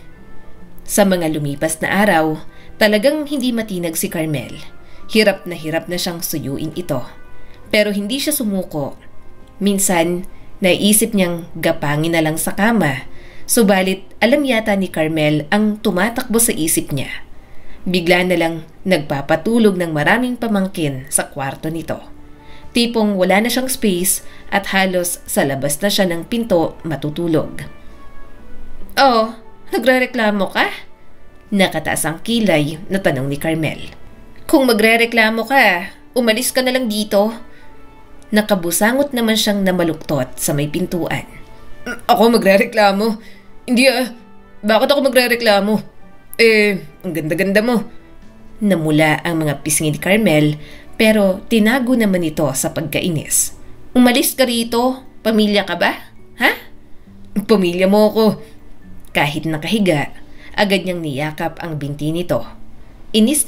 S1: Sa mga lumipas na araw, talagang hindi matinag si Carmel. Hirap na siyang suyuin ito. Pero hindi siya sumuko. Minsan, naisip niyang gapangin na lang sa kama. Subalit, alam yata ni Carmel ang tumatakbo sa isip niya. Bigla na lang nagpapatulog ng maraming pamangkin sa kwarto nito. Tipong wala na siyang space at halos sa labas na siya ng pinto matutulog. Oh, nagrereklamo ka? Nakataas ang kilay na tanong ni Carmel. Kung magrereklamo ka, umalis ka na lang dito. Nakabusangot naman siyang namaluktot sa may pintuan.
S2: Ako magrereklamo? Hindi ah. Bakit ako magrereklamo? Ang ganda-ganda mo.
S1: Namula ang mga pisngi ni Carmel pero tinago naman ito sa pagkainis. Umalis ka rito? Pamilya ka ba? Ha?
S2: Pamilya mo ako.
S1: Kahit nakahiga, agad niyang niyakap ang binti nito. Inis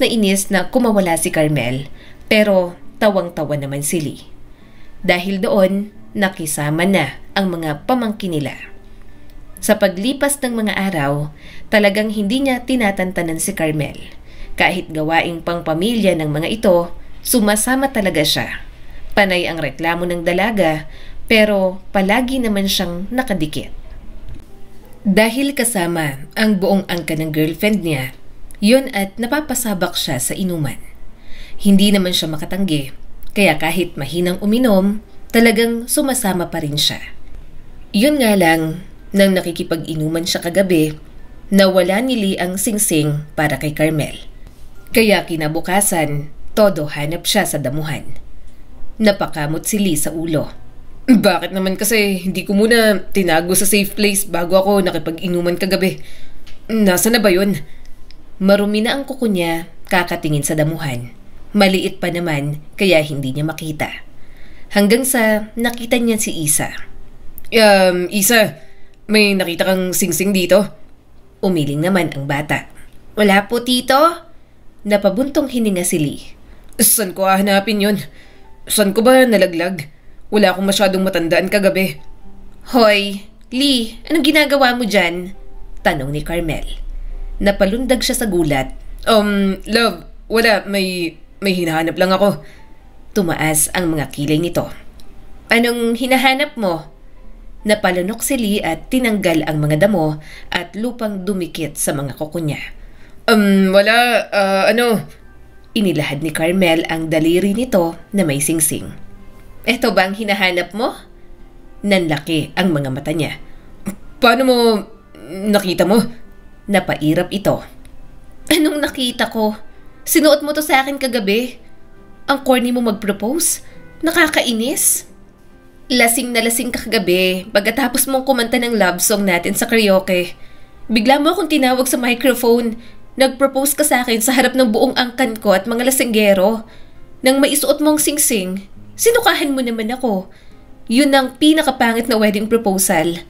S1: na kumawala si Carmel pero tawang-tawa naman si Lee. Dahil doon, nakisama na ang mga pamangkin nila. Sa paglipas ng mga araw, talagang hindi niya tinatantanan si Carmel. Kahit gawaing pangpamilya ng mga ito, sumasama talaga siya. Panay ang reklamo ng dalaga, pero palagi naman siyang nakadikit. Dahil kasama ang buong angka ng girlfriend niya, yun at napapasabak siya sa inuman. Hindi naman siya makatanggi, kaya kahit mahinang uminom, talagang sumasama pa rin siya. Yun nga lang, nang nakikipag-inuman siya kagabi, nawala ni Lee ang singsing para kay Carmel. Kaya kinabukasan, todo hanap siya sa damuhan. Napakamot si Lee sa ulo.
S2: Bakit naman kasi hindi ko muna tinago sa safe place bago ako nakipag-inuman kagabi? Nasa na ba yun?
S1: Marumi na ang kuko niya, kakatingin sa damuhan. Maliit pa naman, kaya hindi niya makita. Hanggang sa nakita niya si Isa.
S2: Isa, may nakita kang singsing dito?
S1: Umiling naman ang bata. Wala po, tito. Napabuntong hininga si Lee.
S2: Saan ko hahanapin yun? Saan ko ba nalaglag? Wala akong masyadong matandaan kagabi.
S1: Hoy, Lee, anong ginagawa mo dyan? Tanong ni Carmel. Napalundag siya sa gulat.
S2: Love, wala, may hinahanap lang ako.
S1: Tumaas ang mga kilay nito. Anong hinahanap mo? Napalunok si Lee at tinanggal ang mga damo at lupang dumikit sa mga kuko niya.
S2: Wala,
S1: Inilahad ni Carmel ang daliri nito na may singsing. Eto ba ang hinahanap mo? Nanlaki ang mga mata niya.
S2: Paano mo nakita mo?
S1: Napairap ito. Anong nakita ko? Sinuot mo to sa akin kagabi. Ang corny mo mag-propose. Nakakainis. Lasing na lasing ka kagabi pagkatapos mong kumanta ng love song natin sa karaoke. Bigla mo akong tinawag sa microphone. Nag-propose ka sa akin sa harap ng buong angkan ko at mga lasinggero. Nang maisuot mong singsing, sinukahan mo naman ako. Yun ang pinakapangit na wedding proposal.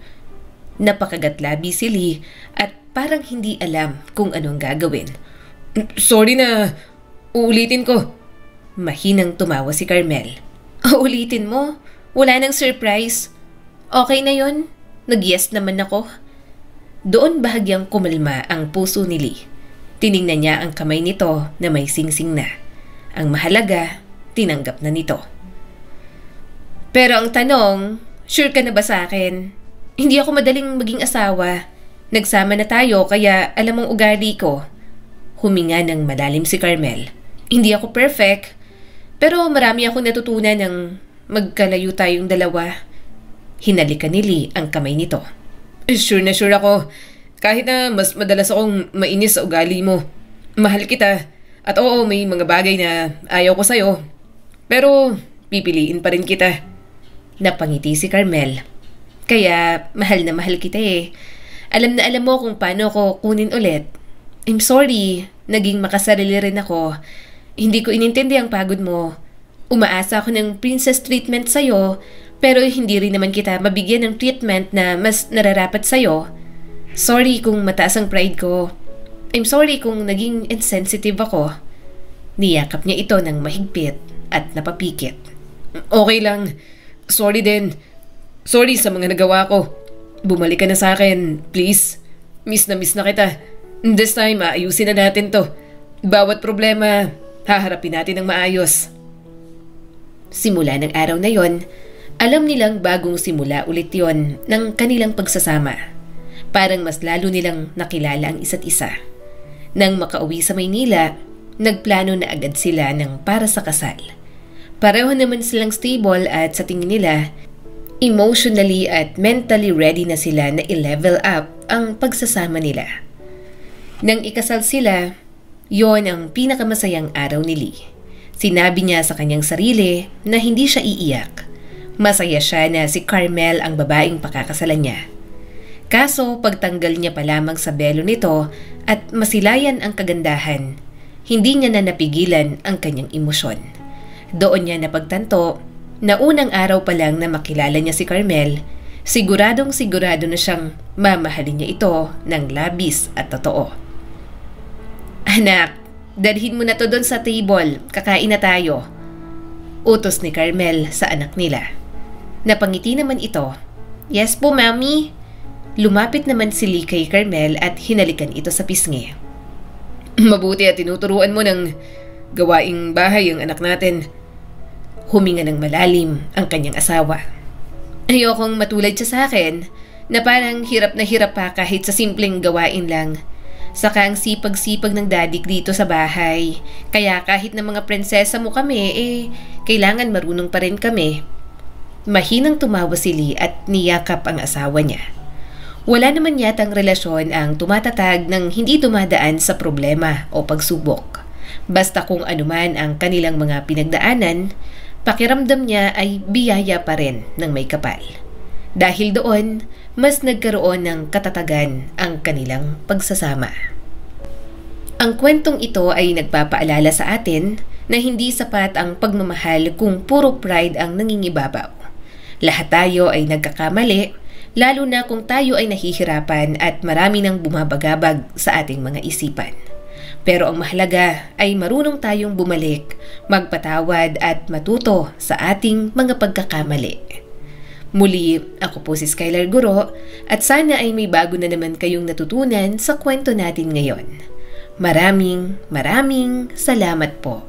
S1: Napakagatlabi si Lee at parang hindi alam kung anong gagawin.
S2: Sorry na, uulitin ko.
S1: Mahinang tumawa si Carmel. Uulitin mo? Wala nang surprise. Okay na yon. Nag-yes naman ako. Doon bahagyang kumalma ang puso ni Lee. Tiningnan niya ang kamay nito na may singsing na. Ang mahalaga, tinanggap na nito. Pero ang tanong, sure ka na ba sa akin? Hindi ako madaling maging asawa. Nagsama na tayo kaya alam mong ugali ko. Huminga ng malalim si Carmel. Hindi ako perfect, pero marami akong natutunan ng magkalayo tayong dalawa. Hinalikan ni Lee ang kamay nito.
S2: Sure na sure ako. Kahit na mas madalas akong mainis sa ugali mo. Mahal kita. At oo, may mga bagay na ayaw ko sa'yo. Pero pipiliin pa rin kita.
S1: Napangiti si Carmel. Kaya mahal na mahal kita eh. Alam na alam mo kung paano ko kunin ulit. I'm sorry. Naging makasarili rin ako. Hindi ko inintindi ang pagod mo. Umaasa ako ng princess treatment sa'yo, pero hindi rin naman kita mabigyan ng treatment na mas nararapat sa'yo. Sorry kung mataas ang pride ko. I'm sorry kung naging insensitive ako. Niyakap niya ito ng mahigpit at napapikit.
S2: Okay lang. Sorry din. Sorry sa mga nagawa ko. Bumalik ka na sa akin, please. Miss na kita. This time, ayusin na natin to. Bawat problema, haharapin natin ng maayos.
S1: Simula ng araw na yon, alam nilang bagong simula ulit yon ng kanilang pagsasama. Parang mas lalo nilang nakilala ang isa't isa. Nang makauwi sa Maynila, nagplano na agad sila ng para sa kasal. Pareho naman silang stable at sa tingin nila, emotionally at mentally ready na sila na i-level up ang pagsasama nila. Nang ikasal sila, yon ang pinakamasayang araw ni Lee. Sinabi niya sa kanyang sarili na hindi siya iiyak. Masaya siya na si Carmel ang babaeng pakakasalan niya. Kaso pagtanggal niya pa lamang sa belo nito at masilayan ang kagandahan, hindi niya na napigilan ang kanyang emosyon. Doon niya napagtanto na unang araw pa lang na makilala niya si Carmel, siguradong sigurado na siyang mamahalin niya ito ng labis at totoo. Anak, dalhin mo na to doon sa table, kakain na tayo. Utos ni Carmel sa anak nila. Napangiti naman ito. Yes po, Mami. Lumapit naman si Lee kay Carmel at hinalikan ito sa pisngi.
S2: Mabuti at tinuturuan mo ng gawaing bahay ang anak natin.
S1: Huminga ng malalim ang kanyang asawa. Ayokong matulad siya sa akin na parang hirap na hirap pa kahit sa simpleng gawain lang. Saka ang sipag-sipag ng daddy dito sa bahay. Kaya kahit na mga prinsesa mo kami, kailangan marunong pa rin kami. Mahinang tumawa si Lee at niyakap ang asawa niya. Wala naman yatang relasyon ang tumatatag ng hindi dumadaan sa problema o pagsubok. Basta kung anuman ang kanilang mga pinagdaanan, pakiramdam niya ay biyaya pa rin ng may kapal. Dahil doon, mas nagkaroon ng katatagan ang kanilang pagsasama. Ang kwentong ito ay nagpapaalala sa atin na hindi sapat ang pagmamahal kung puro pride ang nangingibabaw. Lahat tayo ay nagkakamali, lalo na kung tayo ay nahihirapan at marami nang bumabagabag sa ating mga isipan. Pero ang mahalaga ay marunong tayong bumalik, magpatawad at matuto sa ating mga pagkakamali. Muli, ako po si Skylar Guro at sana ay may bago na naman kayong natutunan sa kwento natin ngayon. Maraming salamat po.